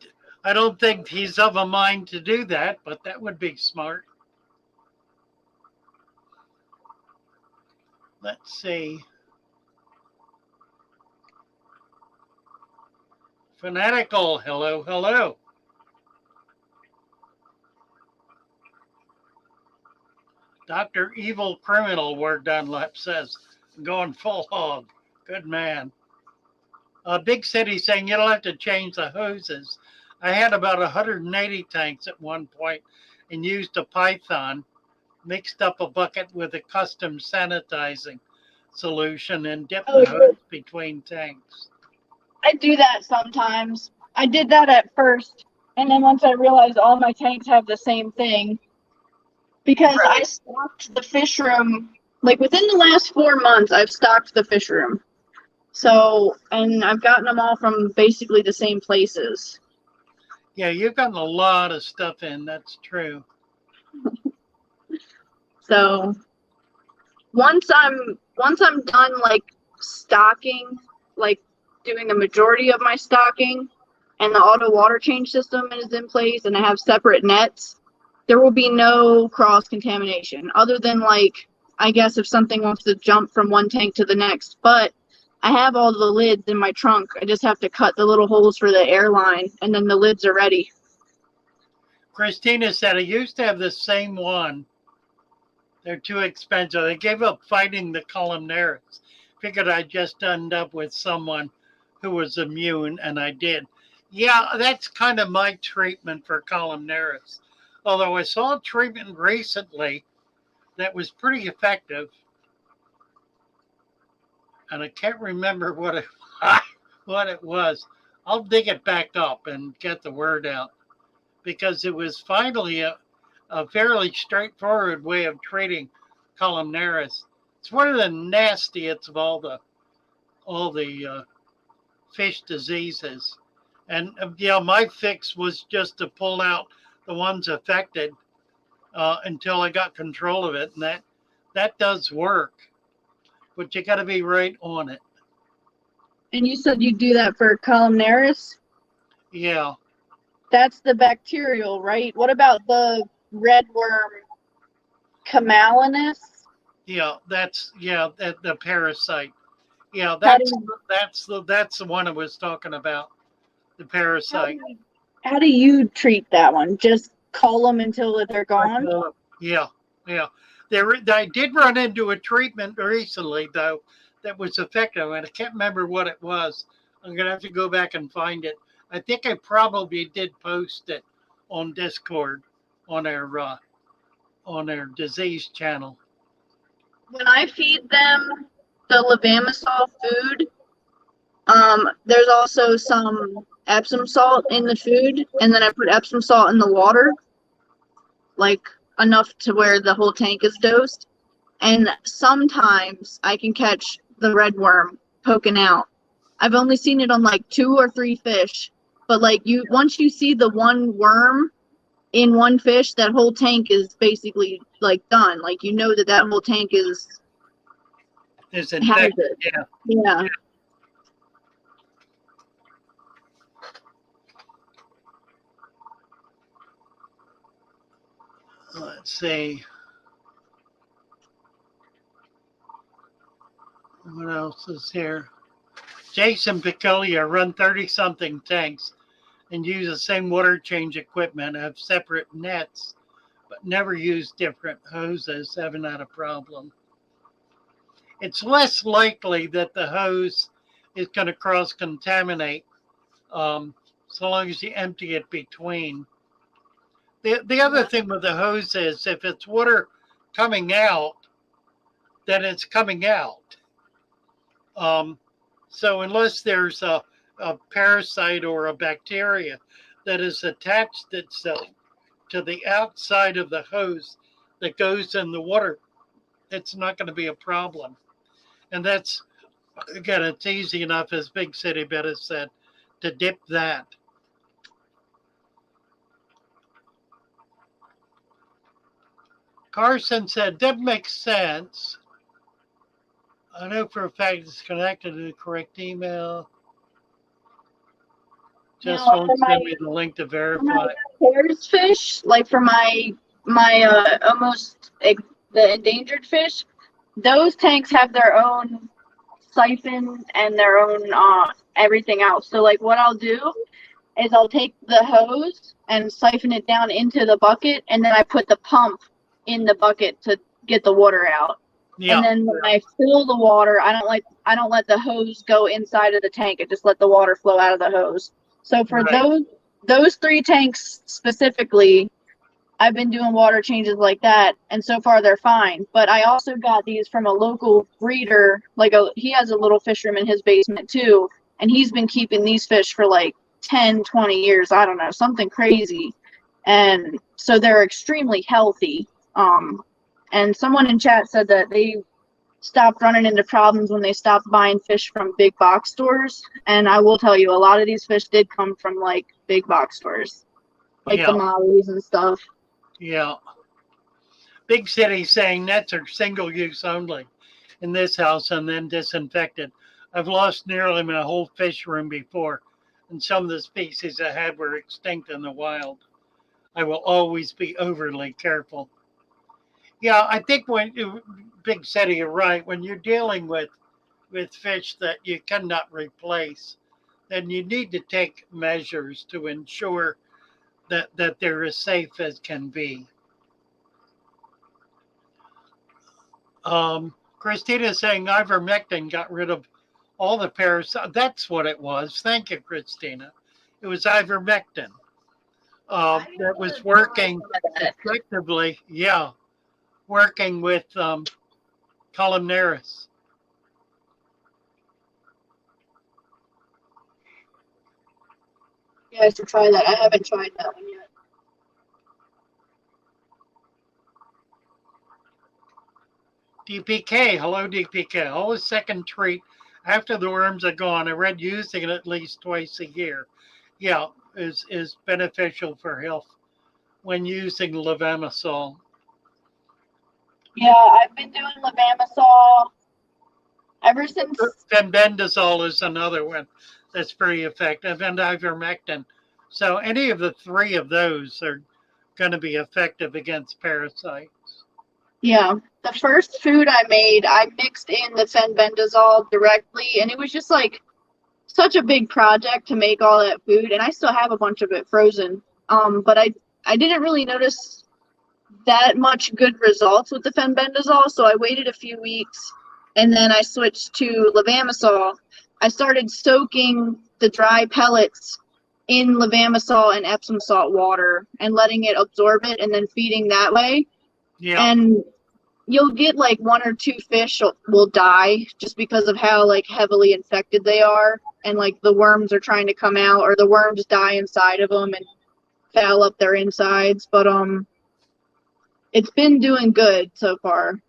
don't think he's of a mind to do that, but that would be smart. Let's see. Fanatical, hello, hello. Dr. Evil Criminal, Ward Dunlap says, going full hog. Good man. Big City saying you don't have to change the hoses. I had about 180 tanks at one point and used a Python, mixed up a bucket with a custom sanitizing solution and dipped the hose between tanks. I do that sometimes. I did that at first, and then once I realized all my tanks have the same thing, because I stocked the fish room, like within the last 4 months, I've stocked the fish room. So, and I've gotten them all from basically the same places. Yeah, you've gotten a lot of stuff in, that's true. So, once I'm done like stocking, like doing the majority of my stocking, and the auto water change system is in place, and I have separate nets, there will be no cross contamination, other than like, I guess if something wants to jump from one tank to the next. But I have all the lids in my trunk. I just have to cut the little holes for the airline, and then the lids are ready. Christina said, I used to have the same one. They're too expensive. They gave up fighting the columnaris. Figured I'd just end up with someone who was immune, and I did. Yeah, that's kind of my treatment for columnaris. Although I saw a treatment recently that was pretty effective, and I can't remember what it was. I'll dig it back up and get the word out, because it was finally a fairly straightforward way of treating columnaris. It's one of the nastiest of all the fish diseases, and my fix was just to pull out the ones affected until I got control of it, and that does work, but you got to be right on it. And you said you do that for columnaris? Yeah. That's the bacterial, right? What about the redworm camelinus? Yeah, that's the parasite. Yeah, that's the one I was talking about. The parasite. How do you treat that one? Just cull them until they're gone? Yeah. I did run into a treatment recently, though, that was effective, and I can't remember what it was. I'm going to have to go back and find it. I think I probably did post it on Discord on our disease channel. When I feed them the levamisol food, there's also some Epsom salt in the food, and then I put Epsom salt in the water, like enough to where the whole tank is dosed. And sometimes I can catch the red worm poking out. I've only seen it on like 2 or 3 fish, but like once you see the one worm in one fish, that whole tank is basically like done. Like you know that whole tank is infected. Yeah. Let's see. What else is here? Jason Picolia, run 30-something tanks and use the same water change equipment, have separate nets, but never use different hoses, haven't had a problem. It's less likely that the hose is going to cross-contaminate so long as you empty it between. The other thing with the hose is if it's water coming out, then it's coming out. So unless there's a parasite or a bacteria that has attached itself to the outside of the hose that goes in the water, it's not going to be a problem. And that's, again, it's easy enough, as Big City Betta said, to dip that. Carson said, that makes sense. I know for a fact it's connected to the correct email. Just won't send me the link to verify. Hares fish, like for my almost the endangered fish, those tanks have their own siphon and their own everything else. So like what I'll do is I'll take the hose and siphon it down into the bucket, and then I put the pump in the bucket to get the water out. Yeah. And then when I fill the water, I don't let the hose go inside of the tank. I just let the water flow out of the hose. So for those 3 tanks specifically, I've been doing water changes like that, and so far they're fine. But I also got these from a local breeder. He has a little fish room in his basement too, and he's been keeping these fish for like 10, 20 years. I don't know, something crazy. And so they're extremely healthy. And someone in chat said that they stopped running into problems when they stopped buying fish from big box stores. And I will tell you, a lot of these fish did come from like big box stores, like the mollies and stuff. Yeah. Big City saying nets are single use only in this house and then disinfected. I've lost nearly my whole fish room before, and some of the species I had were extinct in the wild. I will always be overly careful. Yeah, I think Big City, you're right. When you're dealing with fish that you cannot replace, then you need to take measures to ensure that they're as safe as can be. Christina saying ivermectin got rid of all the parasites. That's what it was. Thank you, Christina. It was ivermectin that was working effectively. Yeah, working with columnaris. Yeah, I should try that. I haven't tried that one yet. DPK, hello DPK. Always second treat after the worms are gone. I read using it at least twice a year. Yeah, is beneficial for health when using levamisole. Yeah, I've been doing levamisole ever since. Fenbendazole is another one that's pretty effective, and ivermectin. So any of the 3 of those are going to be effective against parasites. Yeah, the first food I made, I mixed in the fenbendazole directly, and it was just like such a big project to make all that food, and I still have a bunch of it frozen. But I didn't really notice that much good results with the fenbendazole, so I waited a few weeks, and then I switched to levamisole. I started soaking the dry pellets in levamisole and Epsom salt water and letting it absorb it, and then feeding that way. Yeah. And you'll get like 1 or 2 fish will die just because of how like heavily infected they are, and like the worms are trying to come out, or the worms die inside of them and foul up their insides. But it's been doing good so far.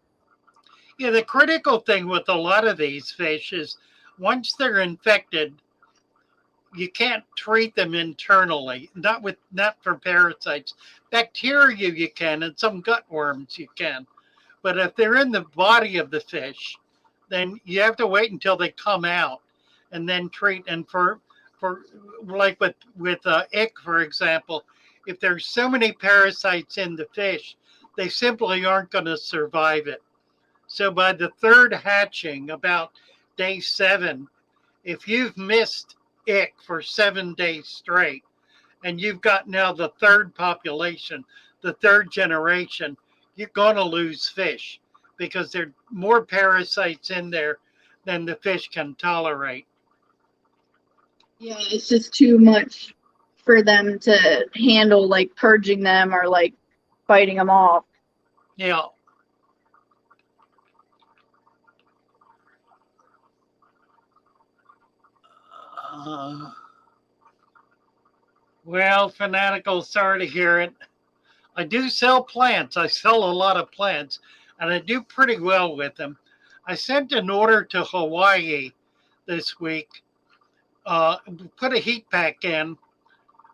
Yeah, the critical thing with a lot of these fish is once they're infected, you can't treat them internally. Not for parasites. Bacteria you can, and some gut worms you can. But if they're in the body of the fish, then you have to wait until they come out and then treat. And for like with ick, for example, if there's so many parasites in the fish, they simply aren't going to survive it. So by the 3rd hatching, about day 7, if you've missed ick for 7 days straight, and you've got now the 3rd population, the 3rd generation, you're going to lose fish because there are more parasites in there than the fish can tolerate. Yeah, it's just too much for them to handle, like purging them or like fighting them off. Yeah. Well, fanatical, sorry to hear it. I do sell plants. I sell a lot of plants, and I do pretty well with them. I sent an order to Hawaii this week, put a heat pack in,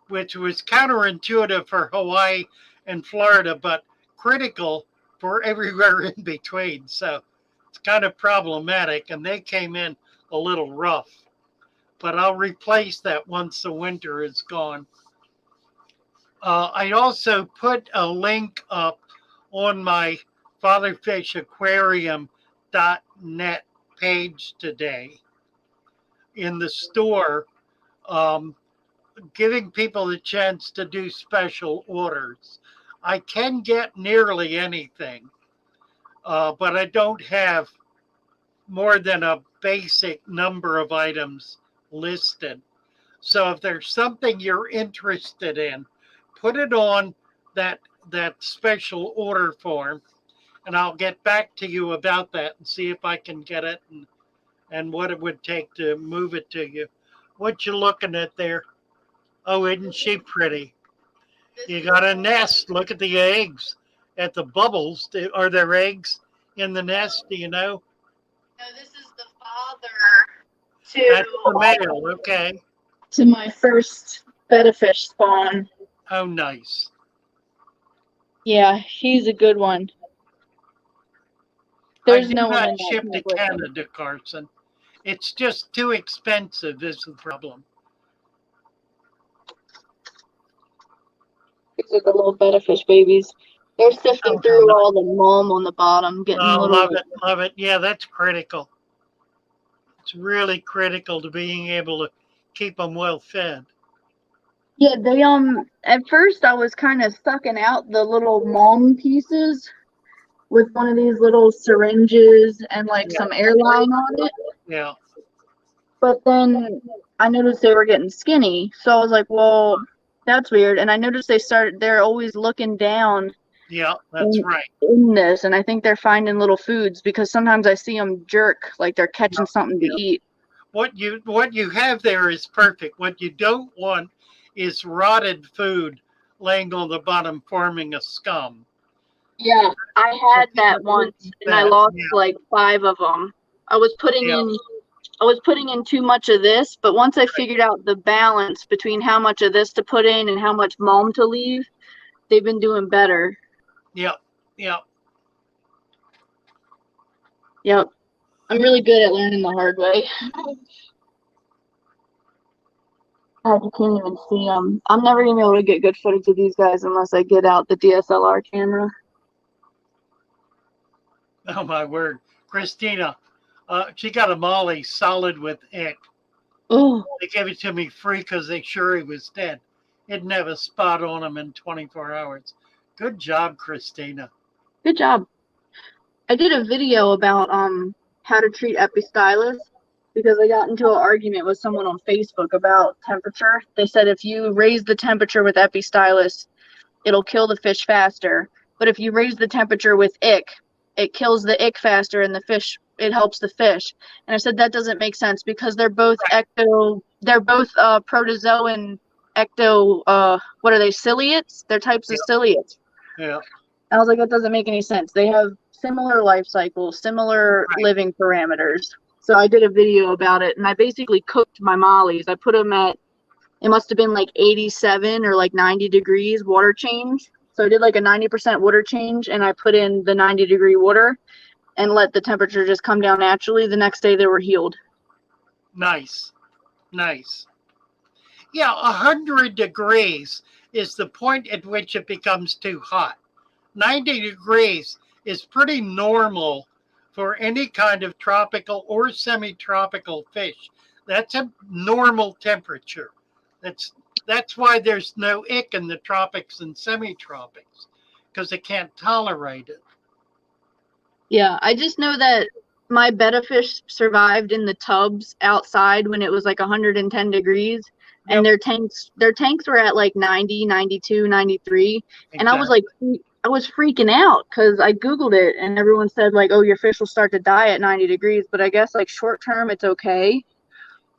which was counterintuitive for Hawaii and Florida, but critical for everywhere in between. So it's kind of problematic, and they came in a little rough. But I'll replace that once the winter is gone. I also put a link up on my fatherfishaquarium.net page today in the store, giving people the chance to do special orders. I can get nearly anything, but I don't have more than a basic number of items listed. So if there's something you're interested in, put it on that special order form, and I'll get back to you about that and see if I can get it and what it would take to move it to you. What you looking at there? Oh, isn't she pretty? You got a nest. Look at the eggs, at the bubbles. Are there eggs in the nest? Do you know? No, this is the father That's the male. Okay. to my first betta fish spawn. Oh, nice. Yeah, he's a good one. There's no one in not that ship to tank with him. Canada, Carson. It's just too expensive is the problem. These are the little betta fish babies. They're sifting Oh, through nice. all the mulm on the bottom, getting little. Love it, love it. Yeah, that's critical. It's really critical to being able to keep them well fed. Yeah, they at first I was kind of sucking out the little mulm pieces with one of these little syringes and like some airline on it. Yeah. But then I noticed they were getting skinny, so I was like, well, that's weird. And I noticed they're always looking down. Yeah, that's right. In this, and I think they're finding little foods because sometimes I see them jerk like they're catching something to eat. What you have there is perfect. What you don't want is rotted food laying on the bottom forming a scum. Yeah, I had that once, and I lost like 5 of them. I was putting in too much of this, but once I figured out the balance between how much of this to put in and how much mulm to leave, they've been doing better. Yep. I'm really good at learning the hard way. You can't even see them. I'm never gonna be able to get good footage of these guys unless I get out the DSLR camera. Oh my word, Christina, she got a molly solid with ick. Oh, They gave it to me free because they sure he was dead. It didn't have a spot on him in 24 hours. Good job, Christina. good job. I did a video about how to treat Epistylus because I got into an argument with someone on Facebook about temperature. They said if you raise the temperature with Epistylus, it'll kill the fish faster. But if you raise the temperature with ick, it kills the ick faster and it helps the fish. And I said that doesn't make sense because they're both protozoan ecto, what are they, ciliates? They're types of ciliates. Yeah. I was like, that doesn't make any sense. They have similar life cycles, similar living parameters. So I did a video about it, and I basically cooked my mollies. I put them at, it must have been like 87 or like 90 degrees water change. So I did like a 90% water change, and I put in the 90-degree water and let the temperature just come down naturally. The next day they were healed. Nice. Yeah, 100 degrees is the point at which it becomes too hot. 90 degrees is pretty normal for any kind of tropical or semi-tropical fish. That's a normal temperature. That's why there's no ick in the tropics and semi-tropics, because it can't tolerate it. Yeah, I just know that my betta fish survived in the tubs outside when it was like 110 degrees. And their tanks were at like 90, 92, 93. Exactly. And I was freaking out because I Googled it and everyone said like, oh, your fish will start to die at 90 degrees. But I guess like short term, it's okay.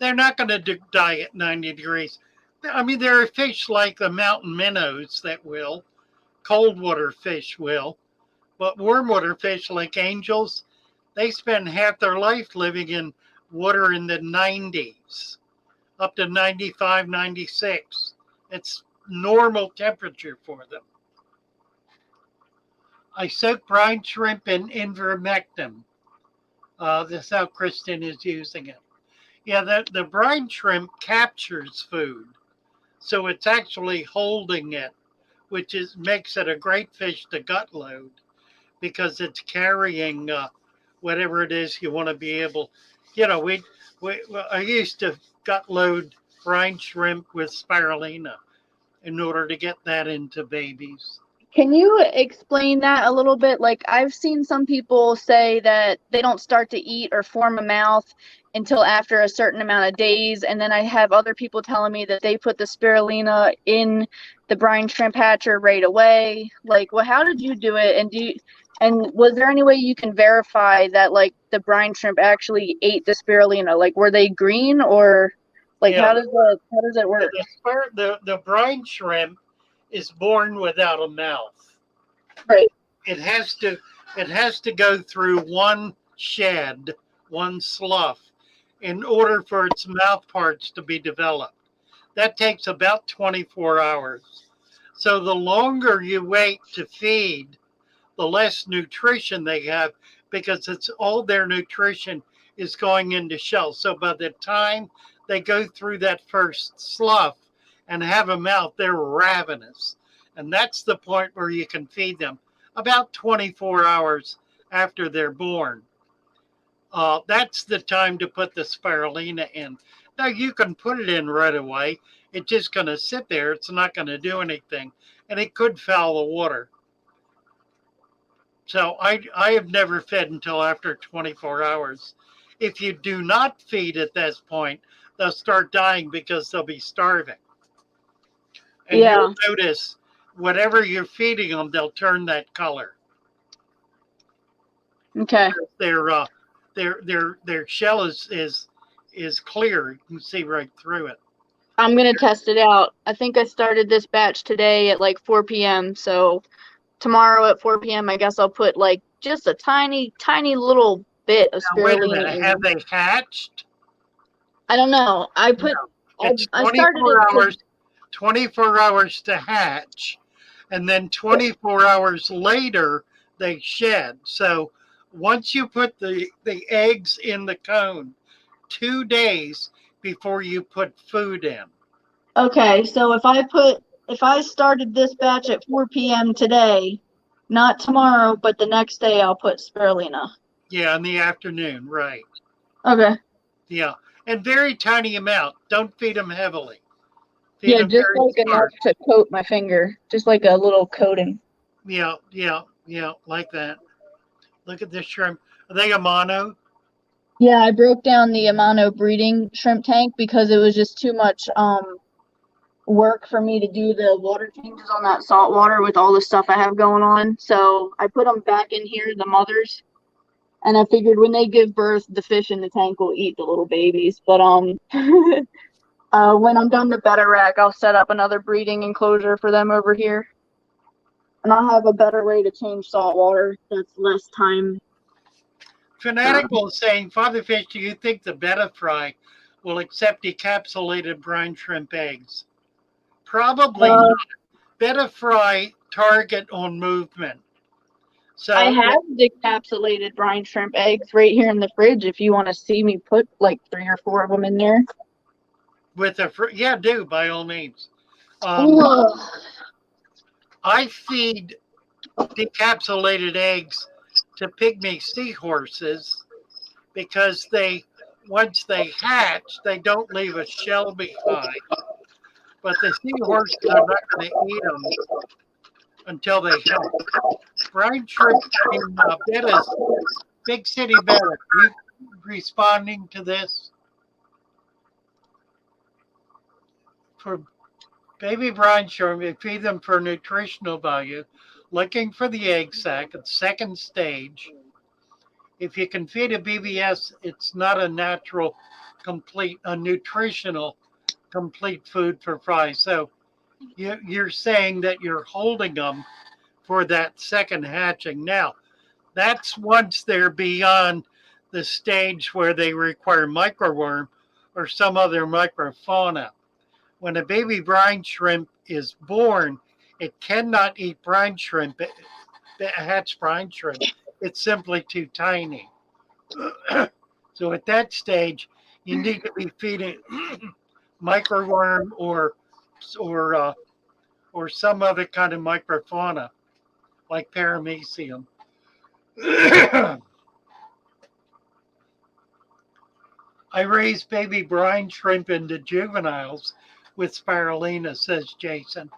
They're not going to die at 90 degrees. I mean, there are fish like the mountain minnows that will, cold water fish will, but warm water fish like angels, they spend half their life living in water in the 90s, up to 95, 96. It's normal temperature for them. I soak brine shrimp in ivermectin. That's how Kristen is using it. Yeah, the brine shrimp captures food. So it's actually holding it, which makes it a great fish to gut load because it's carrying whatever it is you want to be able. You know, I used to gut load brine shrimp with spirulina in order to get that into babies. Can you explain that a little bit? Like, I've seen some people say that they don't start to eat or form a mouth until after a certain amount of days, and then I have other people telling me that they put the spirulina in the brine shrimp hatcher right away. Like, well, how did you do it? And was there any way you can verify that, like, the brine shrimp actually ate the spirulina? Like, were they green, or like Yeah, how does it work? the brine shrimp is born without a mouth. Right. It has to go through one shed, one slough, in order for its mouth parts to be developed. That takes about 24 hours. So the longer you wait to feed, the less nutrition they have, because it's all their nutrition is going into shells. So by the time they go through that first slough and have a mouth, they're ravenous. And that's the point where you can feed them about 24 hours after they're born. That's the time to put the spirulina in. Now you can put it in right away. It's just going to sit there. It's not going to do anything. And it could foul the water. So I have never fed until after 24 hours. If you do not feed at this point, they'll start dying because they'll be starving. And Yeah. you'll notice whatever you're feeding them, they'll turn that color. Okay. Their shell is clear. You can see right through it. I'm gonna test it out. I think I started this batch today at like 4 p.m. So tomorrow at 4 p.m. I guess I'll put like just a tiny little bit of Now, wait a spirulina minute. in. Have they hatched? I don't know. I It's I started 24 it hours. 24 hours to hatch, and then 24 hours later they shed. So once you put the eggs in the cone, 2 days before you put food in. Okay, so if I started this batch at 4 p.m. today, not tomorrow, but the next day I'll put spirulina. Yeah, in the afternoon, right. Okay. Yeah, and very tiny amount. Don't feed them heavily. Feed Yeah, them just very like enough sparse. to coat my finger, just like a little coating. Yeah, like that. Look at this shrimp. Are they a mono? Yeah, I broke down the Amano breeding shrimp tank because it was just too much work for me to do the water changes on that salt water with all the stuff I have going on. So I put them back in here, the mothers, and I figured when they give birth, the fish in the tank will eat the little babies. But when I'm done the Betta rack, I'll set up another breeding enclosure for them over here, and I'll have a better way to change salt water that's less time. Fanatical is saying, Father Fish, do you think the Betta fry will accept decapsulated brine shrimp eggs? Probably not. Betta fry target on movement. So I have decapsulated brine shrimp eggs right here in the fridge if you want to see me put like 3 or 4 of them in there. with do by all means. Ugh. I feed decapsulated eggs to pygmy seahorses because once they hatch, they don't leave a shell behind. But the seahorses are not going to eat them until they hatch. Brine shrimp in Betta's Big City Betta. You responding to this? For baby brine shrimp, we feed them for nutritional value, looking for the egg sac at second stage. If you can feed a BBS, it's not a natural, a nutritional, complete food for fry. So you're saying that you're holding them for that second hatching. Now, that's once they're beyond the stage where they require microworm or some other microfauna. When a baby brine shrimp is born, it cannot eat brine shrimp, hatch brine shrimp. It's simply too tiny. So at that stage, you need to be feeding microworm or some other kind of microfauna like paramecium. I raised baby brine shrimp into juveniles with spirulina, says Jason.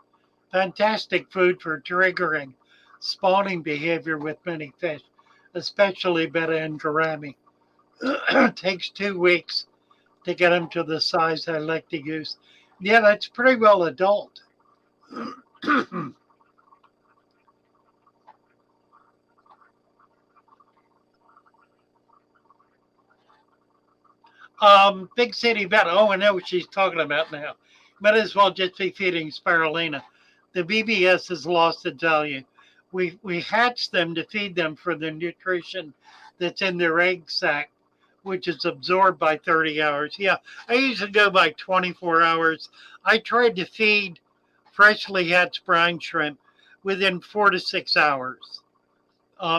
Fantastic food for triggering spawning behavior with many fish, especially betta and gourami. Takes 2 weeks to get them to the size I like to use. Yeah, that's pretty well adult. Big City Betta. Oh, I know what she's talking about now. Might as well just be feeding spirulina. The BBS has lost its value. We hatch them to feed them for the nutrition that's in their egg sac, which is absorbed by 30 hours. Yeah, I usually go by 24 hours. I tried to feed freshly hatched brine shrimp within 4 to 6 hours.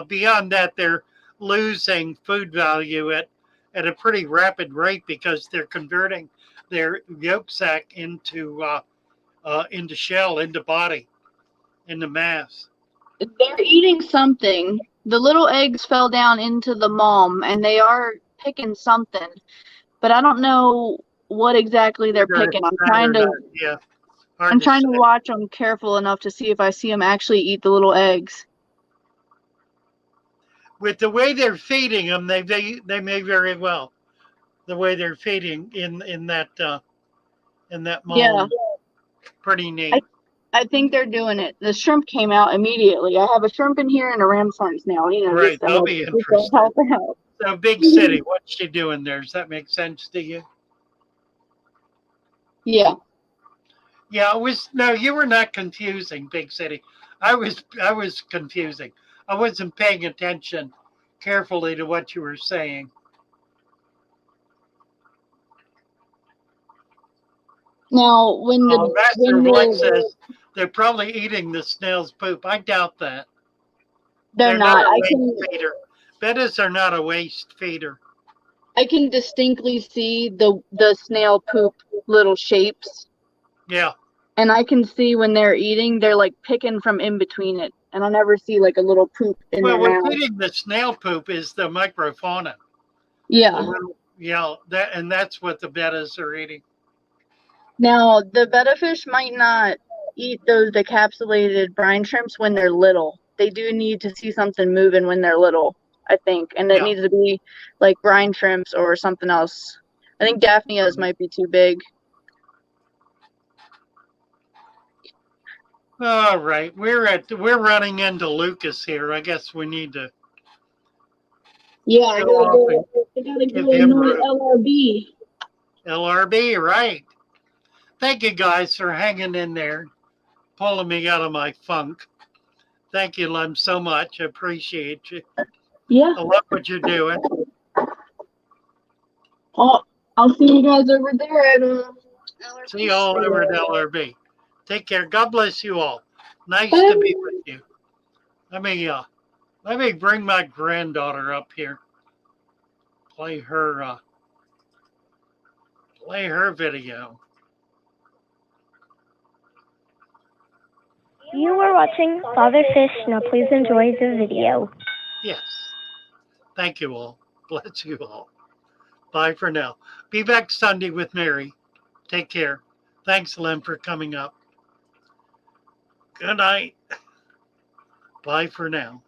Beyond that, they're losing food value at a pretty rapid rate because they're converting their yolk sac into shell, into body, into mass. They're eating something. The little eggs fell down into the mom, and they are picking something, but I don't know what exactly they're picking. Yeah, I'm trying to watch them careful enough to see if I see them actually eat the little eggs. With the way they're feeding them, they may very well. The way they're feeding in that mom. Yeah, Pretty neat. I think they're doing it. The shrimp came out immediately. I have a shrimp in here and a ram's horns now. Right, that'll be interesting. So, Big City, what's she doing there? Does that make sense to you? Yeah. Yeah, no, you were not confusing, Big City. I was confusing. I wasn't paying attention carefully to what you were saying. Now, Master Black says they're probably eating the snail's poop. I doubt that. They're not. A waste feeder. Bettas are not a waste feeder. I can distinctly see the snail poop little shapes. Yeah. And I can see when they're eating, they're like picking from in between it. And I never see like a little poop in their mouth. What's eating the snail poop is the microfauna. Yeah. That's what the bettas are eating. Now, the betta fish might not eat those decapsulated brine shrimps when they're little. They do need to see something moving when they're little, I think. And it needs to be like brine shrimps or something else. I think Daphnias might be too big. All right. We're running into Lucas here. I guess we need to. Yeah, I gotta go annoy LRB. LRB, right. Thank you guys for hanging in there, pulling me out of my funk. Thank you, Lem, so much. I appreciate you. Yeah. I love what you're doing. Oh, I'll see you guys over there at LRB. See you all over at LRB. Take care. God bless you all. Nice to be with you. Let me bring my granddaughter up here. Play her video. You are watching Father Fish. Now please enjoy the video. Yes. Thank you all. Bless you all. Bye for now. Be back Sunday with Mary. Take care. Thanks, Lem, for coming up. Good night. Bye for now.